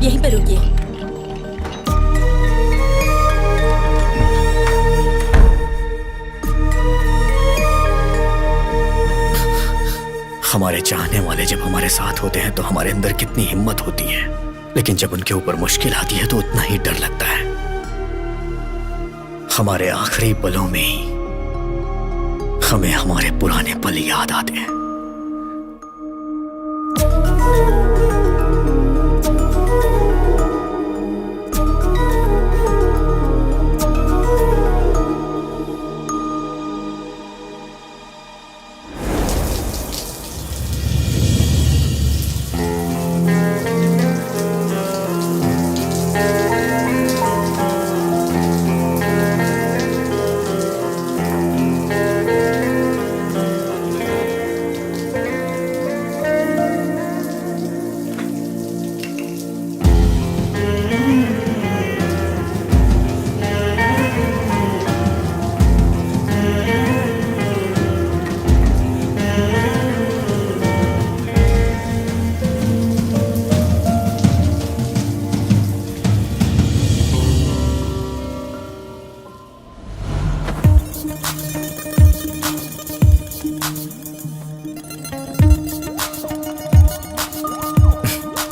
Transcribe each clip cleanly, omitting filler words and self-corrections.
यहीं पर रुकिए। हमारे चाहने वाले जब हमारे साथ होते हैं तो हमारे अंदर कितनी हिम्मत होती है, लेकिन जब उनके ऊपर मुश्किल आती है तो उतना ही डर लगता है। हमारे आखिरी पलों में ही हमें हमारे पुराने पल याद आते हैं।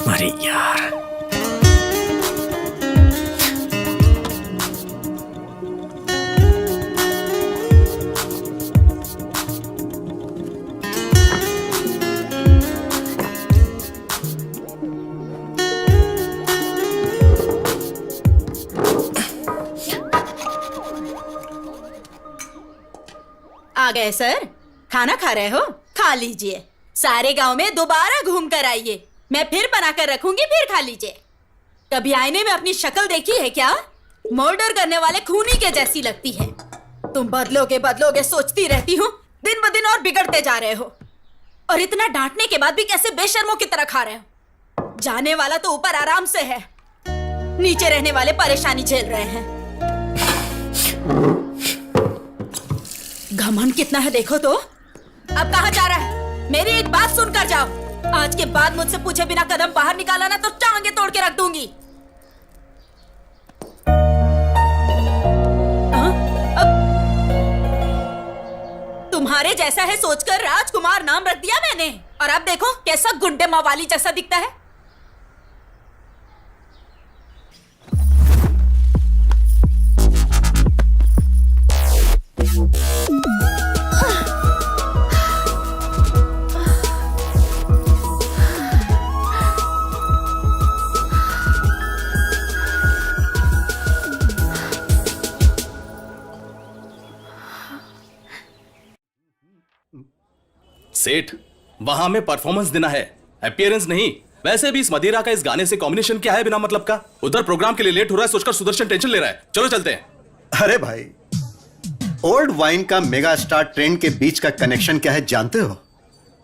अरे यार, आ गए सर? खाना खा रहे हो? खा लीजिए। सारे गांव में दोबारा घूम कर आइए, मैं फिर बना कर रखूंगी, फिर खा लीजिए। कभी आईने में अपनी शक्ल देखी है क्या? मर्डर करने वाले खूनी के जैसी लगती है। तुम बदलोगे सोचती रहती हूँ, दिन ब दिन और बिगड़ते जा रहे हो। और इतना डांटने के बाद भी कैसे बेशर्मों की तरह खा रहे हो? जाने वाला तो ऊपर आराम से है, नीचे रहने वाले परेशानी झेल रहे हैं। घमंड कितना है देखो तो। अब कहाँ जा रहा है? मेरी एक बात सुनकर जाओ। आज के बाद मुझसे पूछे बिना कदम बाहर निकाला ना तो टांगे तोड़ के रख दूंगी। तुम्हारे जैसा है सोचकर राजकुमार नाम रख दिया मैंने, और अब देखो कैसा गुंडे मवाली जैसा दिखता है। सेठ, वहां में परफॉर्मेंस देना है, अपीयरेंस नहीं। वैसे भी इस मदिरा का इस गाने से कॉम्बिनेशन क्या है बिना मतलब का? उधर प्रोग्राम के लिए लेट हो रहा है सोचकर सुदर्शन टेंशन ले रहा है। चलो चलते हैं। अरे भाई, ओल्ड वाइन का मेगा स्टार ट्रेंड के बीच का कनेक्शन क्या है जानते हो?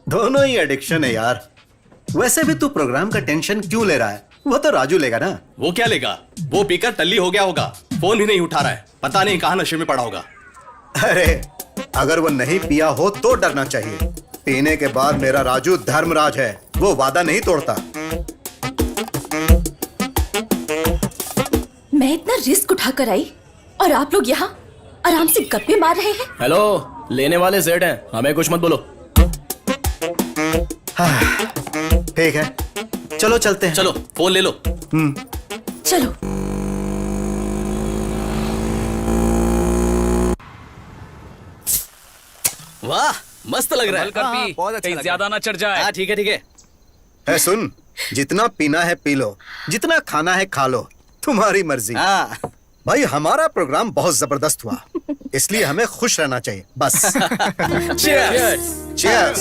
दोनों ही एडिक्शन है यार। वैसे भी तू प्रोग्राम का टेंशन क्यों ले रहा है? वो तो राजू लेगा ना। वो क्या लेगा? वो पीकर टल्ली हो गया होगा, फोन भी नहीं उठा रहा है, पता नहीं कहां नशे में पड़ा होगा। अरे अगर वो नहीं पिया हो तो डरना चाहिए। पीने के बाद मेरा राजू धर्मराज है, वो वादा नहीं तोड़ता। मैं इतना रिस्क उठाकर आई और आप लोग यहाँ आराम से गप्पे मार रहे हैं। हेलो, लेने वाले सेठ हैं, हमें कुछ मत बोलो। ठीक है, चलो चलते हैं। चलो फोन ले लो। चलो। वाह, मस्त लग रहा है। बहुत अच्छा, कहीं ज्यादा ना चढ़ जाए। हाँ ठीक है ठीक है। है सुन, जितना पीना है पी लो, जितना खाना है खा लो, तुम्हारी मर्जी। हाँ भाई हमारा प्रोग्राम बहुत जबरदस्त हुआ, इसलिए हमें खुश रहना चाहिए बस। Cheers! Cheers!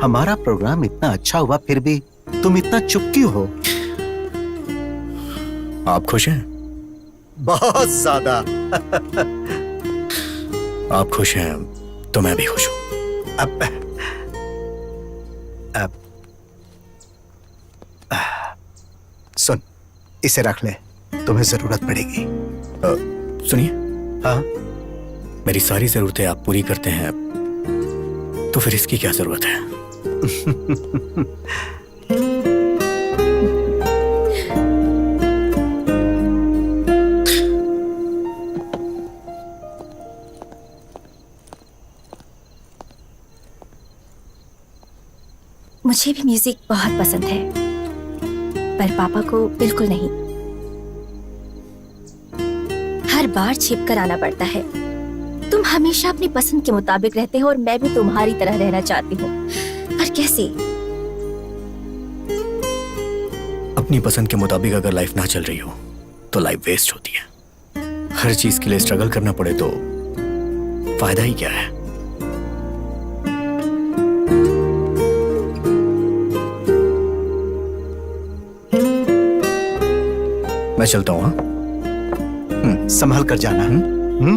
हमारा प्रोग्राम इतना अच्छा हुआ फिर भी तुम इतना चुप क्यों हो? आप खुश हैं? बहुत ज्यादा। आप खुश हैं तो मैं भी खुश हूं। अब सुन, इसे रख ले, तुम्हें जरूरत पड़ेगी। सुनिए, हाँ, मेरी सारी जरूरतें आप पूरी करते हैं, तो फिर इसकी क्या जरूरत है? मुझे भी म्यूजिक बहुत पसंद है, पर पापा को बिल्कुल नहीं। हर बार छिप कर आना पड़ता है। तुम हमेशा अपनी पसंद के मुताबिक रहते हो और मैं भी तुम्हारी तरह रहना चाहती हूँ, पर कैसे? अपनी पसंद के मुताबिक अगर लाइफ ना चल रही हो तो लाइफ वेस्ट होती है। हर चीज के लिए स्ट्रगल करना पड़े तो फायदा ही क्या है। मैं चलता हूँ। हाँ, संभल कर जाना।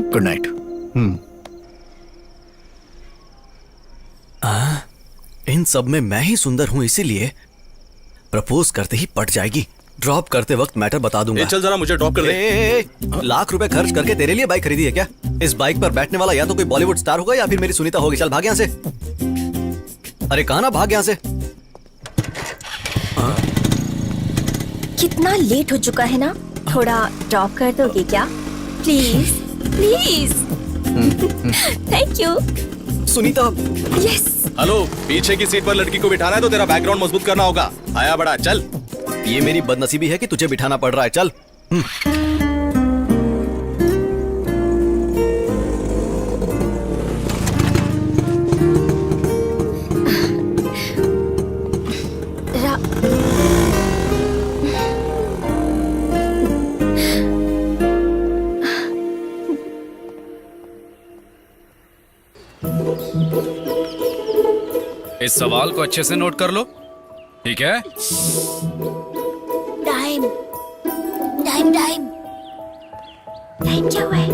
Good night. इन सब में मैं ही सुंदर हूँ, इसीलिए प्रपोज करते ही पट जाएगी। ड्रॉप करते वक्त मैटर बता दूंगा। चल जरा मुझे ड्रॉप कर दे। लाख रुपए खर्च करके तेरे लिए बाइक खरीदी है क्या? इस बाइक पर बैठने वाला या तो कोई बॉलीवुड स्टार होगा या फिर मेरी सुनीता होगी। चल भाग यहाँ से। अरे कहा ना भाग यहाँ से। कितना लेट हो चुका है ना, थोड़ा ड्रॉप कर दोगे क्या? Please please. Thank you. Sunita. Yes. Hello, पीछे की सीट पर लड़की को बिठाना है तो तेरा बैकग्राउंड मजबूत करना होगा। आया बड़ा, चल। ये मेरी बदनसीबी है कि तुझे बिठाना पड़ रहा है। चल। इस सवाल को अच्छे से नोट कर लो, ठीक है? टाइम टाइम टाइम टाइम क्या हुआ है?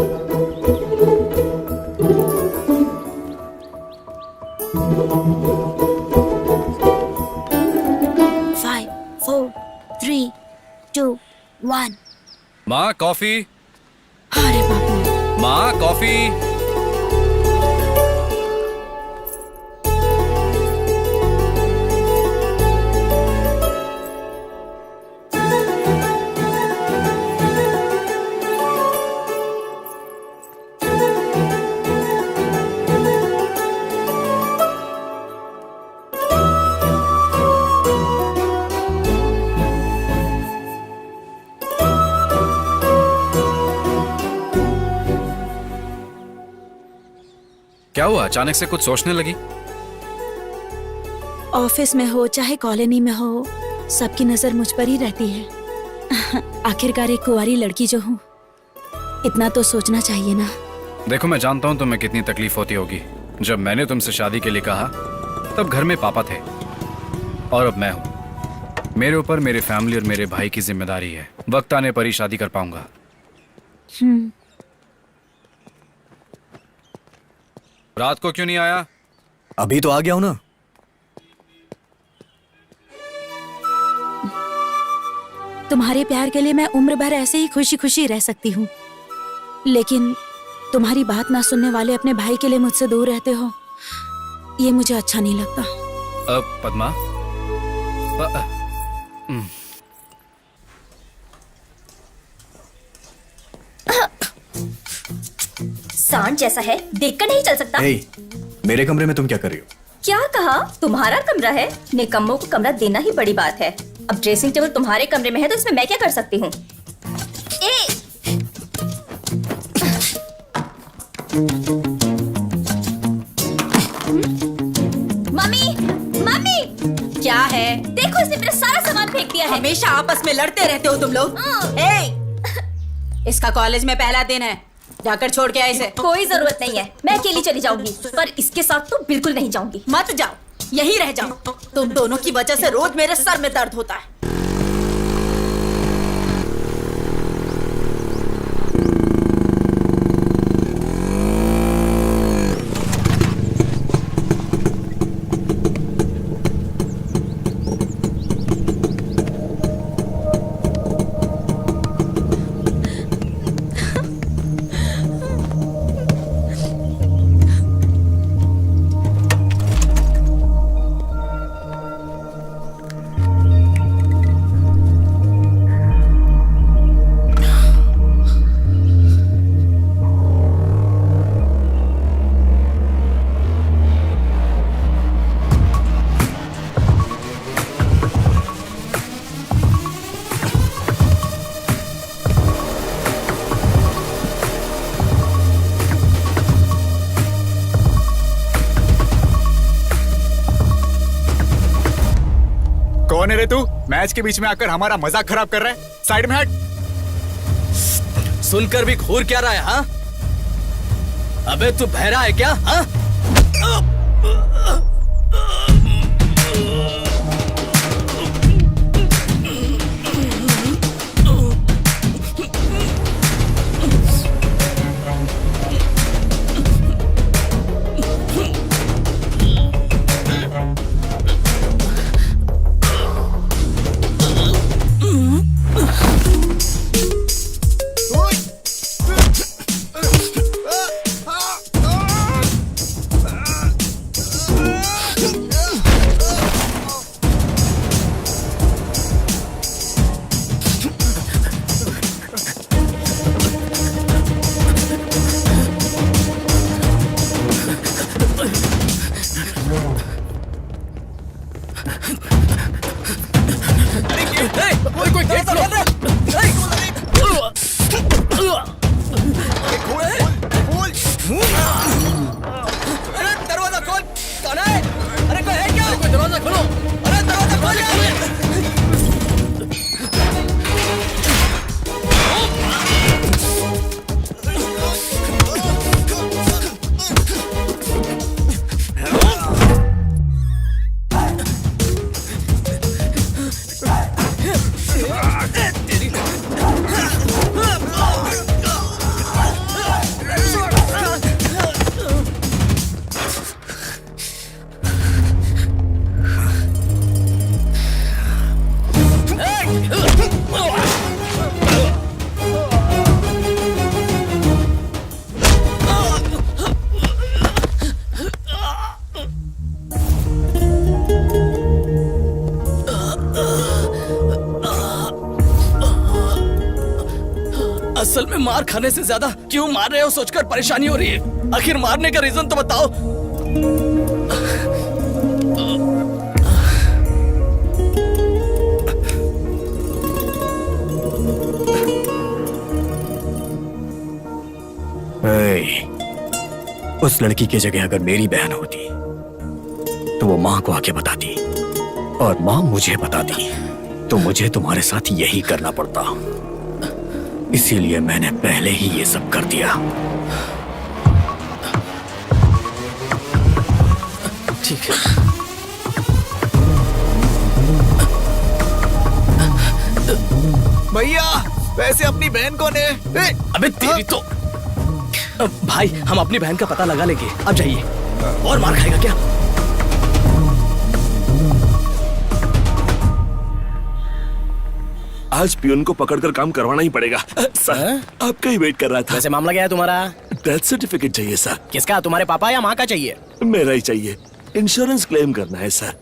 Five, four, three, two, one. माँ कॉफी। अरे बाबू, माँ कॉफी। क्या हुआ, अचानक से कुछ सोचने लगी? ऑफिस में हो चाहे कॉलोनी में हो, सबकी नजर मुझ पर ही रहती है। आखिरकार एक कुंवारी लड़की जो हूँ, इतना तो सोचना चाहिए ना। देखो, मैं जानता हूँ तुम्हें कितनी तकलीफ होती होगी। जब मैंने तुमसे शादी के लिए कहा तब घर में पापा थे और अब मैं हूँ। मेरे ऊपर मेरे फैमिली और मेरे भाई की जिम्मेदारी है। वक्त आने पर ही शादी कर पाऊंगा। रात को क्यों नहीं आया? अभी तो आ गया हूं ना। तुम्हारे प्यार के लिए मैं उम्र भर ऐसे ही खुशी खुशी रह सकती हूँ, लेकिन तुम्हारी बात ना सुनने वाले अपने भाई के लिए मुझसे दूर रहते हो, ये मुझे अच्छा नहीं लगता। पद्मा, सांड जैसा है, देखकर नहीं चल सकता। हे, मेरे कमरे में तुम क्या कर रही हो? क्या कहा? तुम्हारा कमरा है? निकम्मों को कमरा देना ही बड़ी बात है। अब ड्रेसिंग टेबल तुम्हारे कमरे में है तो इसमें मैं क्या कर सकती हूँ? मम्मी, मम्मी, क्या है? देखो इसने मेरा सारा सामान फेंक दिया है। हमेशा आपस में लड़ते रहते हो तुम लोग। इसका कॉलेज में पहला दिन है, जाकर छोड़ के आए इसे। कोई जरूरत नहीं है, मैं अकेली चली जाऊंगी, पर इसके साथ तो बिल्कुल नहीं जाऊंगी। मत जाओ, यहीं रह जाओ। तुम दोनों की वजह से रोज मेरे सर में दर्द होता है। मैच के बीच में आकर हमारा मजाक खराब कर रहा है। साइड में हट। सुनकर भी घूर क्या रहा है? हाँ, अबे तू बहरा है क्या? हाँ, असल में मार खाने से ज्यादा क्यों मार रहे हो सोचकर परेशानी हो रही है। आखिर मारने का रीजन तो बताओ। उस लड़की की जगह अगर मेरी बहन होती तो वो माँ को आके बताती, और माँ मुझे बताती तो मुझे तुम्हारे साथ यही करना पड़ता। इसीलिए मैंने पहले ही ये सब कर दिया। ठीक है। भैया वैसे अपनी बहन कौन है? अबे तेरी तो। भाई हम अपनी बहन का पता लगा लेंगे, अब जाइए। और मार खाएगा क्या? आज पियून को पकड़कर काम करवाना ही पड़ेगा। सर आपका ही वेट कर रहा था। वैसे मामला क्या है तुम्हारा? डेथ सर्टिफिकेट चाहिए सर। किसका, तुम्हारे पापा या माँ का चाहिए? मेरा ही चाहिए। इंश्योरेंस क्लेम करना है सर।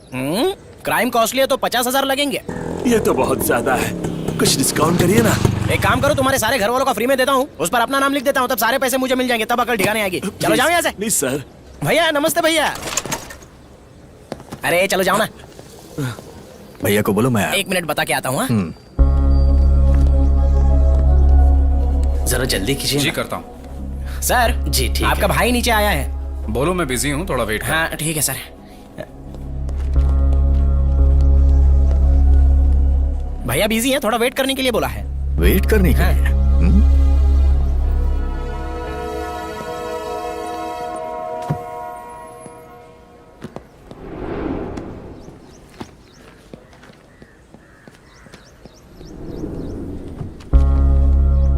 क्राइम कॉस्टली है तो 50,000 लगेंगे। ये तो बहुत ज्यादा है, कुछ डिस्काउंट करिए ना। एक काम करो, तुम्हारे सारे घर वालों का फ्री में देता हूँ, उस पर अपना नाम लिख देता हूँ, तब सारे पैसे मुझे मिल जाएंगे, तब अकल ठिकाने आएगी। चलो जाओ यहाँ से। नहीं सर। भैया नमस्ते भैया। अरे चलो जाओ ना। भैया को बोलो मैं 1 मिनट बता के आता हूँ। जरा जल्दी कीजिए। जी करता हूँ सर। जी ठीक आपका है। भाई नीचे आया है। बोलो मैं बिजी हूँ, थोड़ा वेट हाँ ठीक है सर। भैया बिजी है, थोड़ा वेट करने के लिए बोला है। वेट करने के लिए।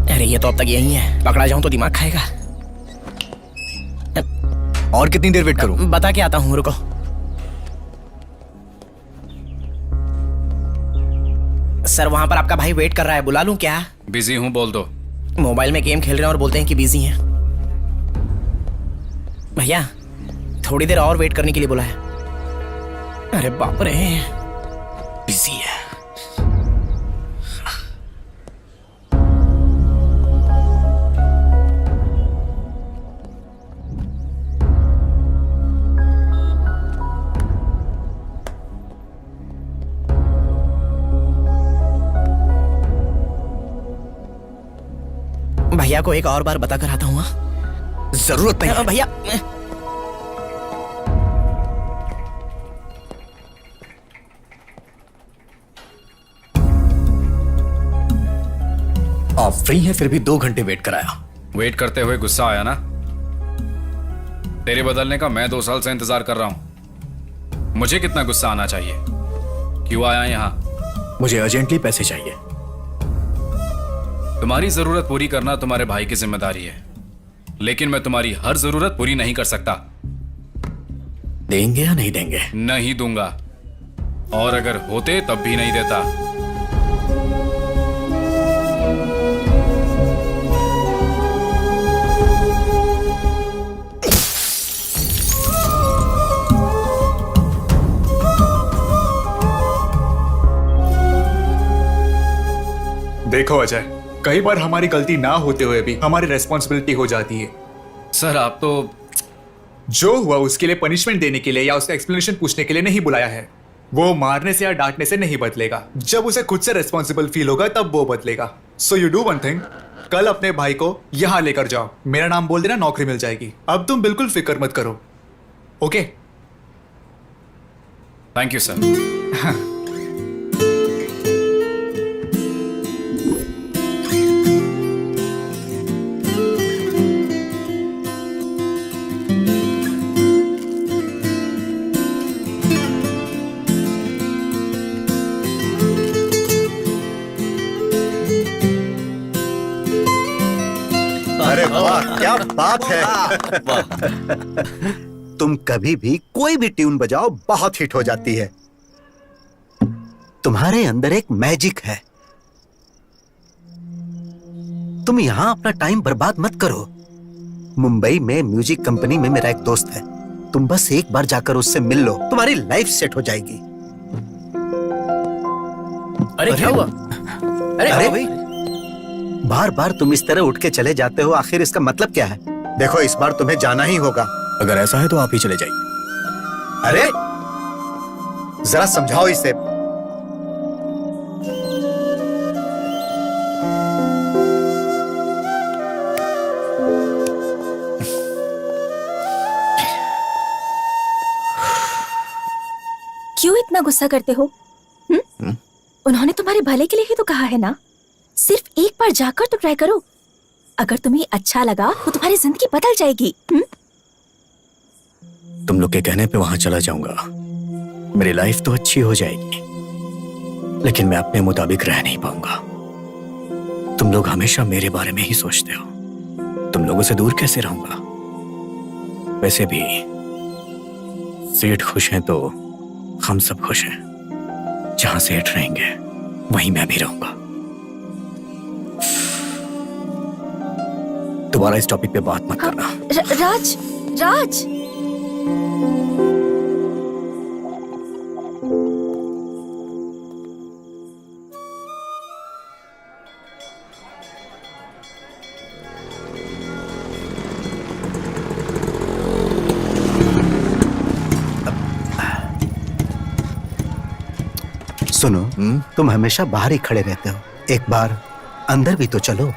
अरे ये तो अब तक यही है, पकड़ा जाऊं तो दिमाग खाएगा। और कितनी देर वेट करूं? बता के आता हूँ, रुको। सर वहां पर आपका भाई वेट कर रहा है, बुला लूं क्या? बिजी हूँ, बोल दो। मोबाइल में गेम खेल रहे हैं और बोलते हैं कि बिजी हैं। भैया थोड़ी देर और वेट करने के लिए बोला है। अरे बाप रे, बिजी है। भैया को एक और बार बता कर आता हूँ। जरूरत नहीं है। भैया आप फ्री हैं फिर भी 2 घंटे वेट कराया। वेट करते हुए गुस्सा आया ना? तेरे बदलने का मैं 2 साल से इंतजार कर रहा हूं। मुझे कितना गुस्सा आना चाहिए? क्यों आया यहां? मुझे अर्जेंटली पैसे चाहिए। तुम्हारी जरूरत पूरी करना तुम्हारे भाई की जिम्मेदारी है, लेकिन मैं तुम्हारी हर जरूरत पूरी नहीं कर सकता। देंगे या नहीं देंगे? नहीं दूंगा, और अगर होते तब भी नहीं देता। देखो अजय, कई बार हमारी गलती ना होते हुए भी हमारी रेस्पॉन्सिबिलिटी हो जाती है। सर आप तो जो हुआ उसके लिए पनिशमेंट देने के लिए या उसका एक्सप्लेनेशन पूछने के लिए नहीं बुलाया है। वो मारने से या डांटने से नहीं बदलेगा। जब उसे खुद से रेस्पॉन्सिबल फील होगा तब वो बदलेगा। So you do one thing, कल अपने भाई को यहां लेकर जाओ, मेरा नाम बोल देना, नौकरी मिल जाएगी। अब तुम बिल्कुल फिक्र मत करो, ओके? Thank you sir. अरे वाह, क्या बात है। तुम कभी भी कोई भी ट्यून बजाओ बहुत हिट हो जाती है। तुम्हारे अंदर एक मैजिक है। तुम यहां अपना टाइम बर्बाद मत करो। मुंबई में म्यूजिक कंपनी में मेरा एक दोस्त है, तुम बस एक बार जाकर उससे मिल लो, तुम्हारी लाइफ सेट हो जाएगी। अरे क्या हुआ? अरे भाई, बार बार तुम इस तरह उठ के चले जाते हो, आखिर इसका मतलब क्या है? देखो, इस बार तुम्हें जाना ही होगा। अगर ऐसा है तो आप ही चले जाइए। अरे जरा समझाओ इसे। क्यों इतना गुस्सा करते हो? उन्होंने तुम्हारे भले के लिए ही तो कहा है ना। सिर्फ एक बार जाकर तो ट्राई करो। अगर तुम्हें अच्छा लगा तो तुम्हारी जिंदगी बदल जाएगी। तुम लोग के कहने पे वहां चला जाऊंगा, मेरी लाइफ तो अच्छी हो जाएगी, लेकिन मैं अपने मुताबिक रह नहीं पाऊंगा। तुम लोग हमेशा मेरे बारे में ही सोचते हो। तुम लोगों से दूर कैसे रहूंगा? वैसे भी सेठ खुश हैं तो हम सब खुश हैं। जहां सेठ रहेंगे वहीं मैं भी रहूंगा। दोबारा इस टॉपिक पे बात मत करना। राज, राज। सुनो, तुम हमेशा बाहर ही खड़े रहते हो, एक बार अंदर भी तो चलो।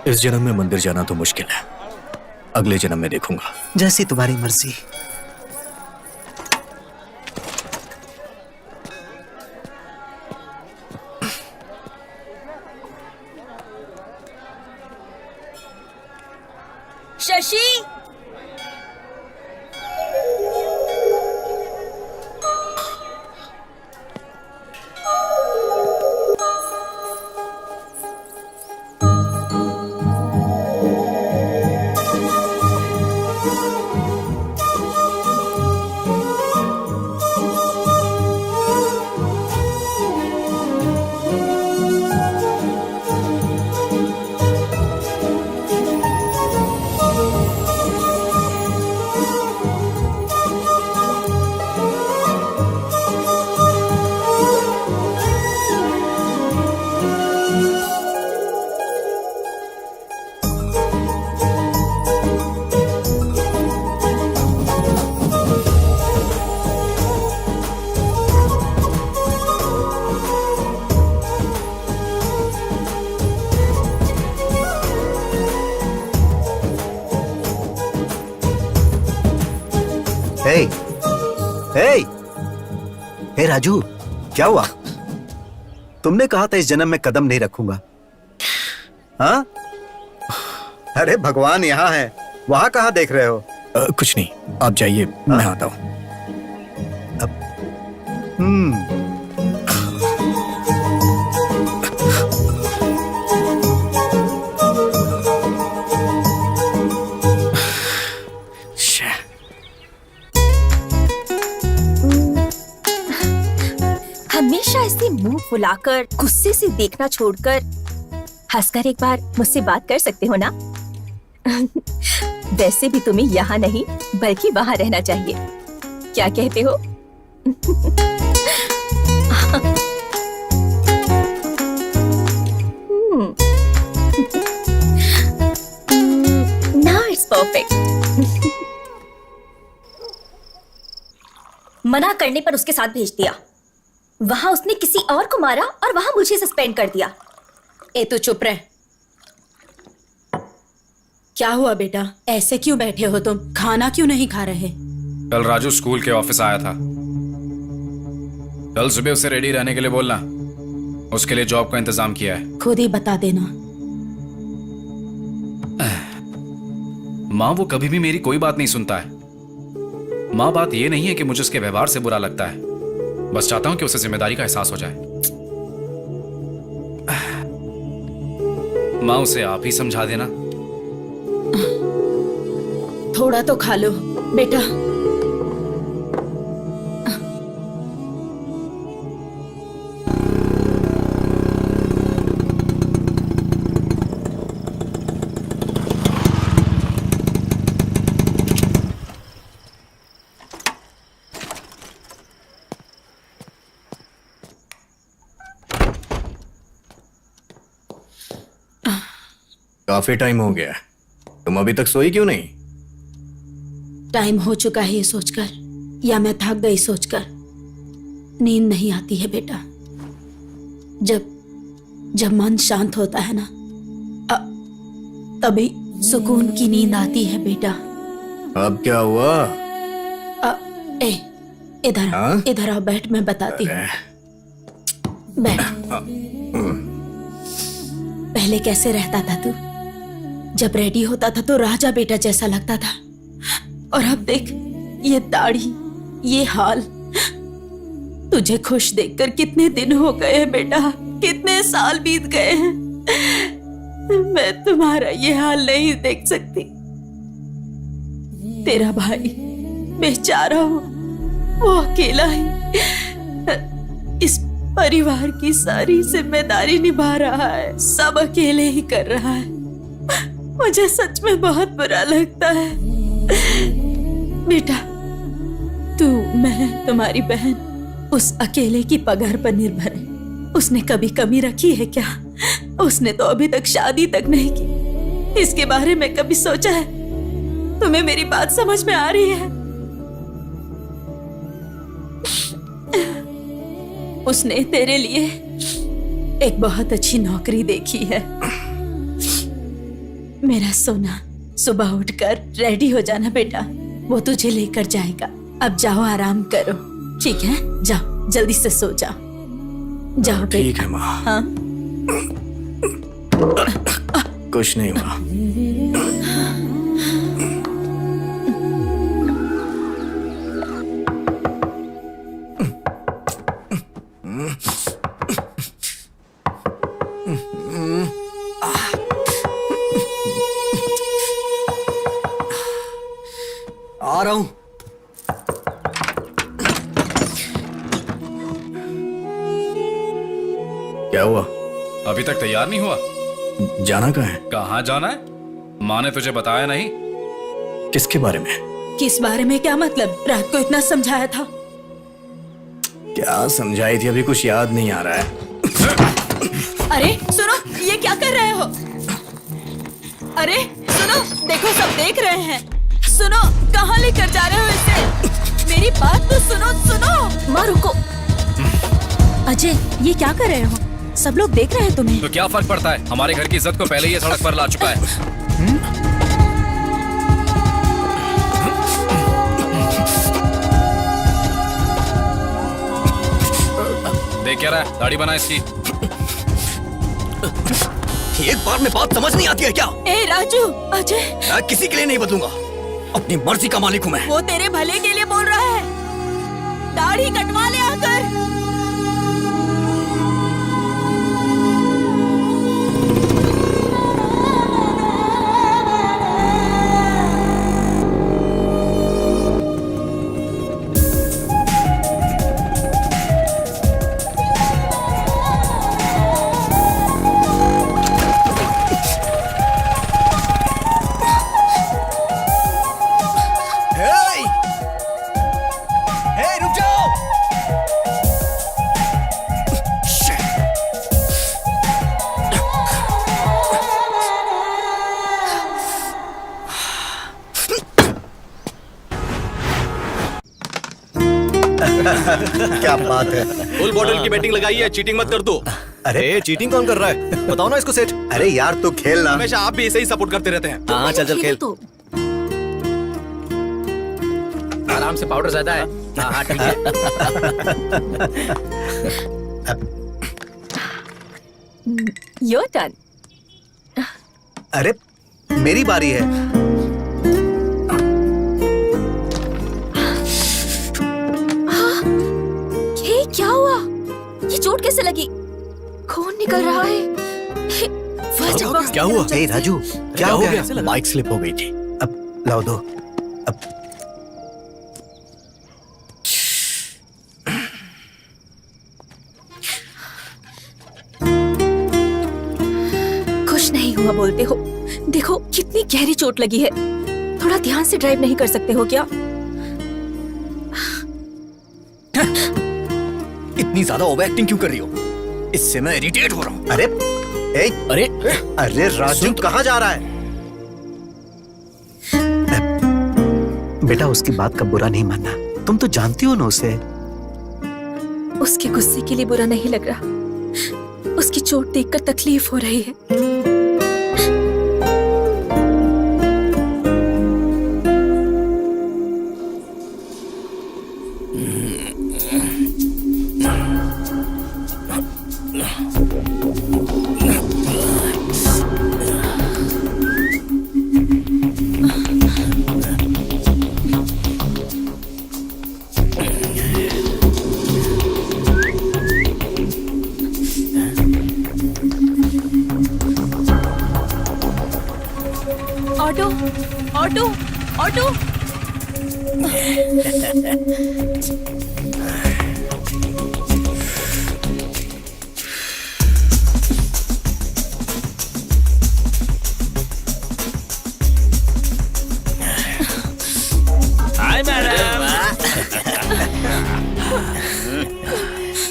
इस जन्म में मंदिर जाना तो मुश्किल है, अगले जन्म में देखूंगा। जैसी तुम्हारी मर्जी। शशि, हे, हे, हे राजू, क्या हुआ? तुमने कहा था इस जन्म में कदम नहीं रखूंगा। हाँ? अरे भगवान यहाँ है, वहां कहाँ देख रहे हो? कुछ नहीं, आप जाइए, मैं आता हूँ। हमेशा ऐसे मुंह फुलाकर गुस्से से देखना छोड़कर हंसकर एक बार मुझसे बात कर सकते हो ना? वैसे भी तुम्हें यहाँ नहीं बल्कि वहाँ रहना चाहिए। क्या कहते हो? Now it's perfect. मना करने पर उसके साथ भेज दिया। वहां उसने किसी और को मारा और वहां मुझे सस्पेंड कर दिया। ए तू चुप रह। क्या हुआ बेटा, ऐसे क्यों बैठे हो तुम? खाना क्यों नहीं खा रहे? कल राजू स्कूल के ऑफिस आया था। कल सुबह उसे रेडी रहने के लिए बोलना, उसके लिए जॉब का इंतजाम किया है। खुद ही बता देना। माँ वो कभी भी मेरी कोई बात नहीं सुनता है। माँ बात ये नहीं है कि मुझे उसके व्यवहार से बुरा लगता है, बस चाहता हूं कि उसे जिम्मेदारी का एहसास हो जाए। माँ उसे आप ही समझा देना। थोड़ा तो खा लो बेटा। काफी टाइम हो गया, तुम अभी तक सोई क्यों नहीं? टाइम हो चुका है ये सोचकर, या मैं थक गई सोचकर। नींद नहीं आती है बेटा। जब मन शांत होता है ना, तभी सुकून की नींद आती है बेटा। अब क्या हुआ? इधर हाँ? इधर आओ, बैठ, मैं बताती हूँ। बैठ। पहले कैसे रहता था तू? जब रेडी होता था तो राजा बेटा जैसा लगता था, और अब देख ये दाढ़ी, ये हाल। तुझे खुश देखकर कितने दिन हो गए हैं बेटा, कितने साल बीत गए हैं। मैं तुम्हारा ये हाल नहीं देख सकती। तेरा भाई बेचारा हो, वो अकेला ही इस परिवार की सारी जिम्मेदारी निभा रहा है, सब अकेले ही कर रहा है। मुझे सच में बहुत बुरा लगता है बेटा। तू, मैं, तुम्हारी बहन उस अकेले की पगार पर निर्भर है। उसने कभी कमी रखी है क्या? उसने तो अभी तक शादी तक नहीं की। इसके बारे में कभी सोचा है? तुम्हें मेरी बात समझ में आ रही है? उसने तेरे लिए एक बहुत अच्छी नौकरी देखी है। मेरा सोना, सुबह उठकर रेडी हो जाना बेटा, वो तुझे लेकर जाएगा। अब जाओ, आराम करो, ठीक है? जाओ, जल्दी से सो जाओ। जाओ बेटा। ठीक है माँ। हाँ? कुछ नहीं हुआ। आ रहा हूं। क्या हुआ? अभी तक तैयार नहीं हुआ? जाना कहाँ है? कहाँ जाना है? माँ ने तुझे बताया नहीं? किसके बारे में? किस बारे में? क्या मतलब? रात को इतना समझाया था। क्या समझाई थी? अभी कुछ याद नहीं आ रहा है। अरे सुनो, ये क्या कर रहे हो? अरे सुनो, देखो सब देख रहे हैं। सुनो, कहाँ लेकर जा रहे हो इसे? मेरी बात तो सुनो। सुनो, माँ रुको। अजय, ये क्या कर रहे हो? सब लोग देख रहे हैं तुम्हें। तो क्या फर्क पड़ता है? हमारे घर की इज्जत को पहले ये सड़क पर ला चुका है। देख क्या रहा है? दाढ़ी बना इसकी। एक बार में बात समझ नहीं आती है क्या? ए राजू, अजय, मैं किसी के लिए नहीं बदलूंगा। अपनी मर्जी का मालिक हूं मैं। वो तेरे भले के लिए बोल रहा है। दाढ़ी कटवा ले आकर। रुक जाओ। क्या बात है। फुल बॉटल की बैटिंग लगाई है, चीटिंग मत कर दो। अरे चीटिंग कौन कर रहा है? बताओ ना इसको सेठ। अरे यार तू खेल ना। हमेशा आप भी ऐसे ही सपोर्ट करते रहते हैं। हाँ चल चल खेल। आराम से, पाउडर ज्यादा है। हाँ हाँ ठीक है। Your turn. अरे मेरी बारी है। ये क्या हुआ? ये चोट कैसे लगी? खून निकल रहा है। First aid box. क्या हुआ? ए राजू, क्या हो गया? बाइक स्लिप हो गई थी। अब लाओ दो। अब कुछ नहीं हुआ बोलते हो। देखो कितनी गहरी चोट लगी है। थोड़ा ध्यान से ड्राइव नहीं कर सकते हो क्या? इतनी ज्यादा ओवर एक्टिंग क्यों कर रही हो? इससे मैं इरिटेट हो रहा हूँ। अरे ए, अरे अरे राजू कहाँ जा रहा है? बेटा उसकी बात का बुरा नहीं मानना। तुम तो जानती हो ना उसे। उसके गुस्से के लिए बुरा नहीं लग रहा। उसकी चोट देखकर तकलीफ हो रही है। Auto, auto, auto. Hi madam.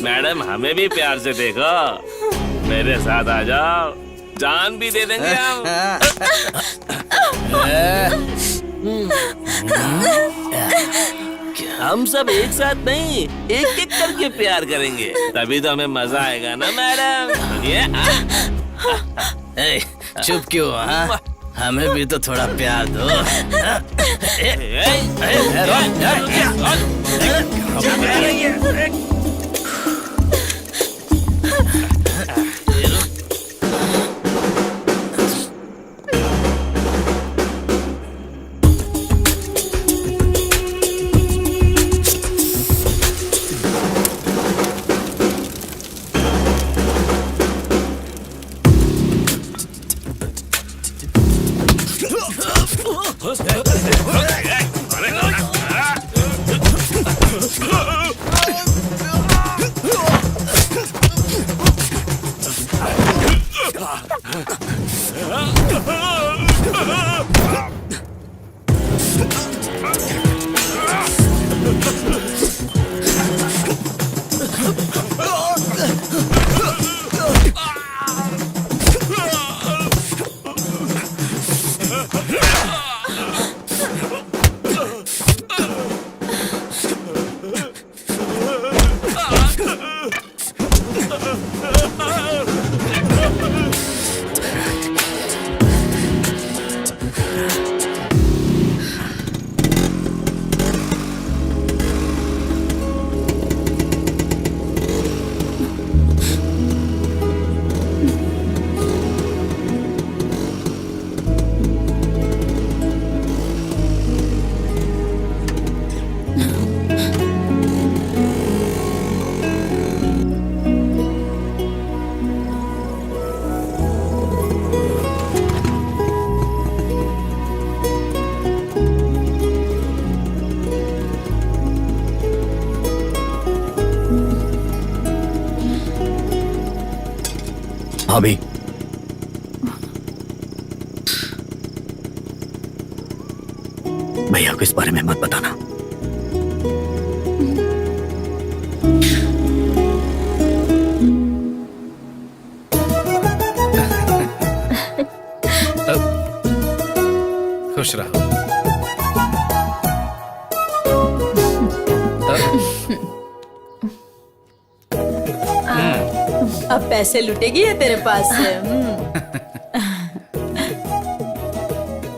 Madam हमें भी प्यार से देखो, मेरे साथ आ जाओ, जान भी दे देंगे हम। हम सब एक साथ नहीं, एक एक करके प्यार करेंगे, तभी तो हमें मजा आएगा ना मैडम। सुनिए। चुप क्यों? हाँ? हमें भी तो थोड़ा प्यार दो। भाभी, भैया को इस बारे में मत बताना। खुश रहो। अब पैसे लुटेगी है तेरे पास से।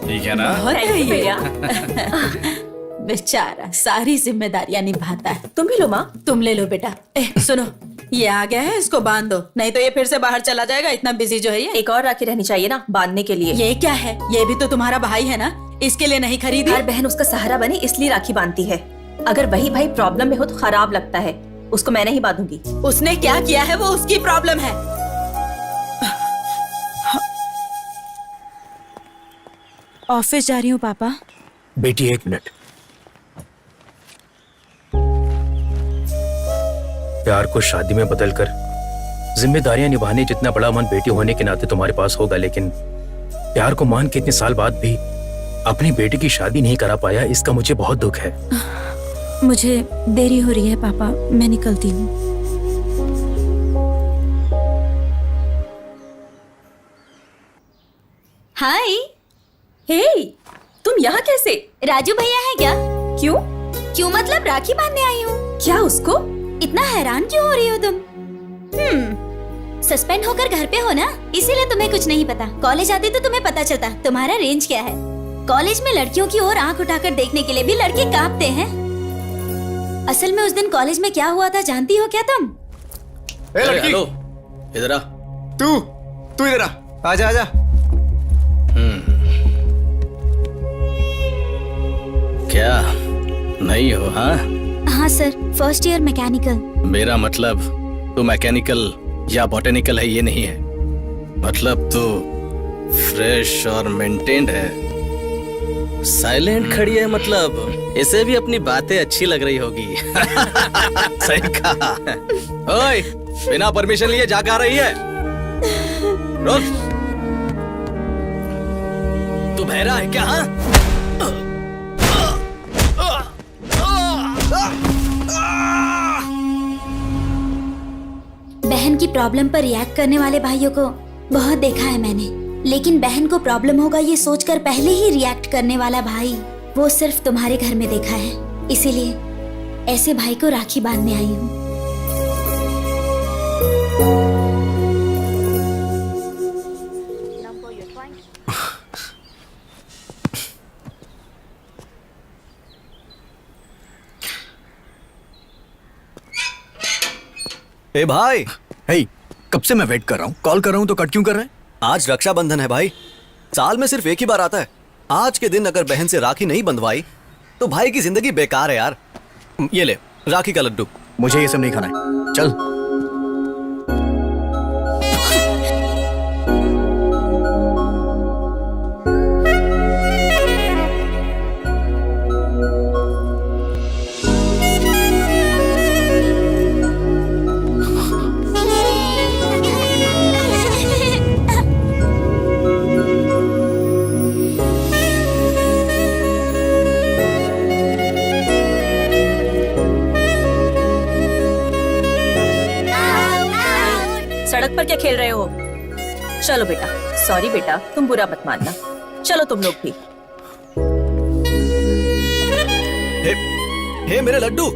ठीक है ना? बहुत है ये। बेचारा सारी जिम्मेदारियां निभाता है। तुम भी लो माँ। तुम ले लो बेटा। सुनो, ये आ गया है, इसको बांध दो, नहीं तो ये फिर से बाहर चला जाएगा। इतना बिजी जो है ये। एक और राखी रहनी चाहिए ना बांधने के लिए। ये क्या है? ये भी तो तुम्हारा भाई है ना, इसके लिए नहीं खरीदी? हर बहन उसका सहारा बने इसलिए राखी बांधती है। अगर वही भाई प्रॉब्लम में हो तो खराब लगता है। उसको मैं नहीं बांधूंगी। उसने क्या किया है वो उसकी प्रॉब्लम है। ऑफिस जा रही हूँ पापा। बेटी 1 मिनट। प्यार को शादी में बदलकर जिम्मेदारियां निभाने जितना बड़ा मन बेटी होने के नाते तुम्हारे पास होगा, लेकिन प्यार को मान के इतने साल बाद भी अपनी बेटी की शादी नहीं करा पाया, इसका मुझे बहुत दुख है। मुझे देरी हो रही है पापा, मैं निकलती हूँ। हाय। हे, तुम यहाँ कैसे? राजू भैया है क्या? क्यों? क्यों मतलब राखी बांधने आई हूँ। क्या उसको? इतना हैरान क्यों हो रही हो तुम? सस्पेंड होकर घर पे हो ना, इसीलिए तुम्हें कुछ नहीं पता। कॉलेज आती तो तुम्हें पता चलता तुम्हारा रेंज क्या है। कॉलेज में लड़कियों की ओर आंख उठाकर देखने के लिए भी लड़के कांपते हैं। असल में उस दिन कॉलेज में क्या हुआ था जानती हो क्या तुम? ए लड़की, हेलो, इधर आ। तू इधर आ। आजा आजा। क्या नहीं हो? हाँ हाँ सर, फर्स्ट ईयर मैकेनिकल। मेरा मतलब तू मैकेनिकल या बॉटेनिकल है ये नहीं है, मतलब तू फ्रेश और मेंटेन्ड है। साइलेंट खड़ी है, मतलब इसे भी अपनी बातें अच्छी लग रही होगी। सही कहा। ओए, बिना परमिशन लिए जाकर आ रही है? रुक, तू बहरा है क्या? हाँ? बहन की प्रॉब्लम पर रिएक्ट करने वाले भाइयों को बहुत देखा है मैंने, लेकिन बहन को प्रॉब्लम होगा ये सोचकर पहले ही रिएक्ट करने वाला भाई वो सिर्फ तुम्हारे घर में देखा है। इसीलिए ऐसे भाई को राखी बांधने आई हूँ। ए भाई। हे, कब से मैं वेट कर रहा हूँ, कॉल कर रहा हूँ तो कट क्यों कर रहे हैं? आज रक्षाबंधन है भाई, साल में सिर्फ एक ही बार आता है। आज के दिन अगर बहन से राखी नहीं बंधवाई तो भाई की जिंदगी बेकार है यार। ये ले राखी का लड्डू। मुझे ये सब नहीं खाना है, चल। सड़क पर क्या खेल रहे हो? चलो बेटा। सॉरी बेटा, तुम बुरा मत मानना। चलो तुम लोग भी। हे मेरे लड्डू।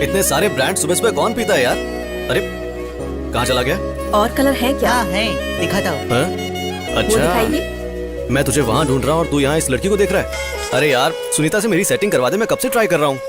इतने सारे ब्रांड सुबह सुबह कौन पीता है यार? अरे कहाँ चला गया? और कलर है क्या? है, दिखाता हूँ। हाँ? वो अच्छा, दिखाइए। मैं तुझे वहां ढूंढ रहा हूँ और तू यहाँ इस लड़की को देख रहा है। अरे यार सुनीता से मेरी सेटिंग करवा दे, मैं कब से ट्राई कर रहा हूँ।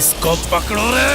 इसको पकड़ो रे।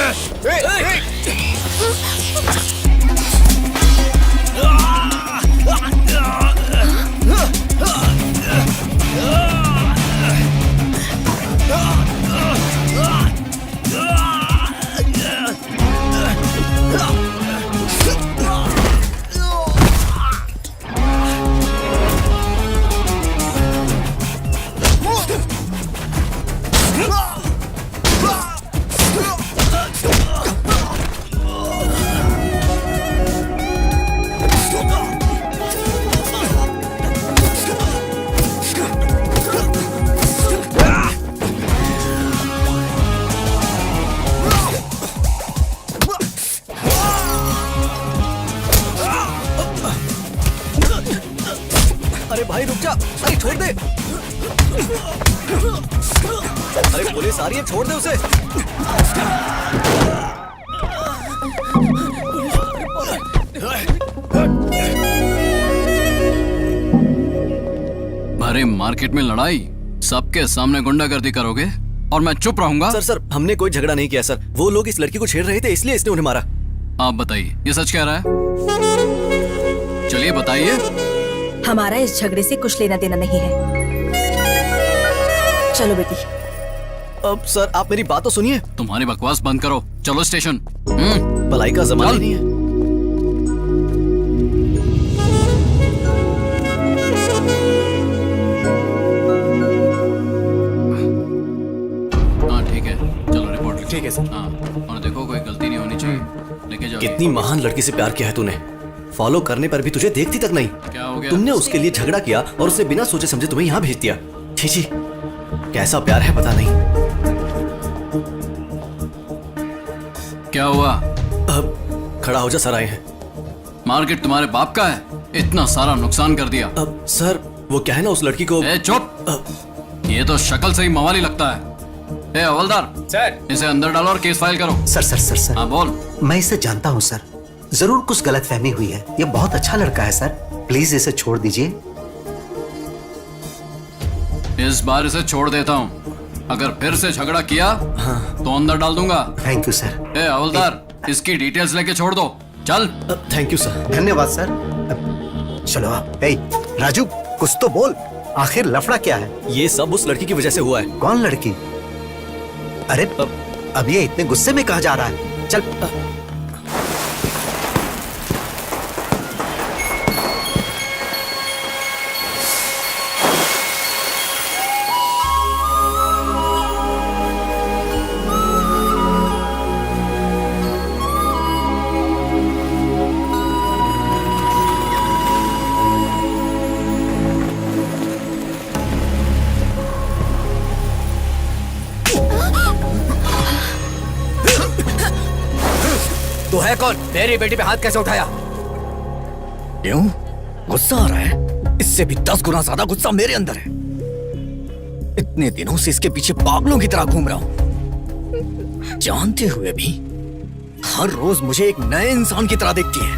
अरे भाई रुक जा, अरे छोड़ दे। अरे पुलिस आ रही है, छोड़ दे उसे। अरे मार्केट में लड़ाई, सबके सामने गुंडागर्दी करोगे और मैं चुप रहूंगा? सर हमने कोई झगड़ा नहीं किया सर। वो लोग इस लड़की को छेड़ रहे थे इसलिए इसने उन्हें मारा। आप बताइए, ये सच कह रहा है? चलिए बताइए। हमारा इस झगड़े से कुछ लेना देना नहीं है। चलो बेटी। अब सर आप मेरी बात तो सुनिए। तुम्हारी बकवास बंद करो, चलो स्टेशन। भलाई का जमाना चल। नहीं है। हाँ ठीक है, चलो रिपोर्ट लिखो। ठीक है सर। हाँ, और देखो कोई गलती नहीं होनी चाहिए। लेके जाओ। कितनी महान लड़की से प्यार किया है तूने, फॉलो करने पर भी तुझे देखती तक नहीं। क्या हो गया? तुमने उसके लिए झगड़ा किया और उसे बिना सोचे समझे तुम्हें यहाँ भेज दिया। छी छी, कैसा प्यार है पता नहीं। क्या हुआ? अब खड़ा हो जा, सर आए हैं। मार्केट तुम्हारे बाप का है, इतना सारा नुकसान कर दिया। अब सर वो क्या है ना, उस लड़की को। ए चुप, ये तो शक्ल से ही मवाली लगता है। ए हवलदार सर। इसे अंदर डालो और केस फाइल करो। सर हाँ बोल। मैं इसे जानता हूँ सर, जरूर कुछ गलतफहमी हुई है। ये बहुत अच्छा लड़का है सर, प्लीज इसे छोड़ दीजिए। इस बार इसे छोड़ देता हूँ, अगर फिर से झगड़ा किया तो अंदर डाल दूंगा। Thank you sir. ए हवलदार, इसकी डिटेल्स लेके छोड़ दो, चल। Thank you sir. धन्यवाद सर। चलो आप। ए राजू, कुछ तो बोल, आखिर लफड़ा क्या है? ये सब उस लड़की की वजह से हुआ है। कौन लड़की? अरे अब ये इतने गुस्से में कहा जा रहा है? चल। तो है कौन? मेरी बेटी पे हाथ कैसे उठाया? क्यों गुस्सा आ रहा है? इससे भी 10 गुना ज्यादा गुस्सा मेरे अंदर है। इतने दिनों से इसके पीछे पागलों की तरह घूम रहा हूं, जानते हुए भी हर रोज मुझे एक नए इंसान की तरह देखती है।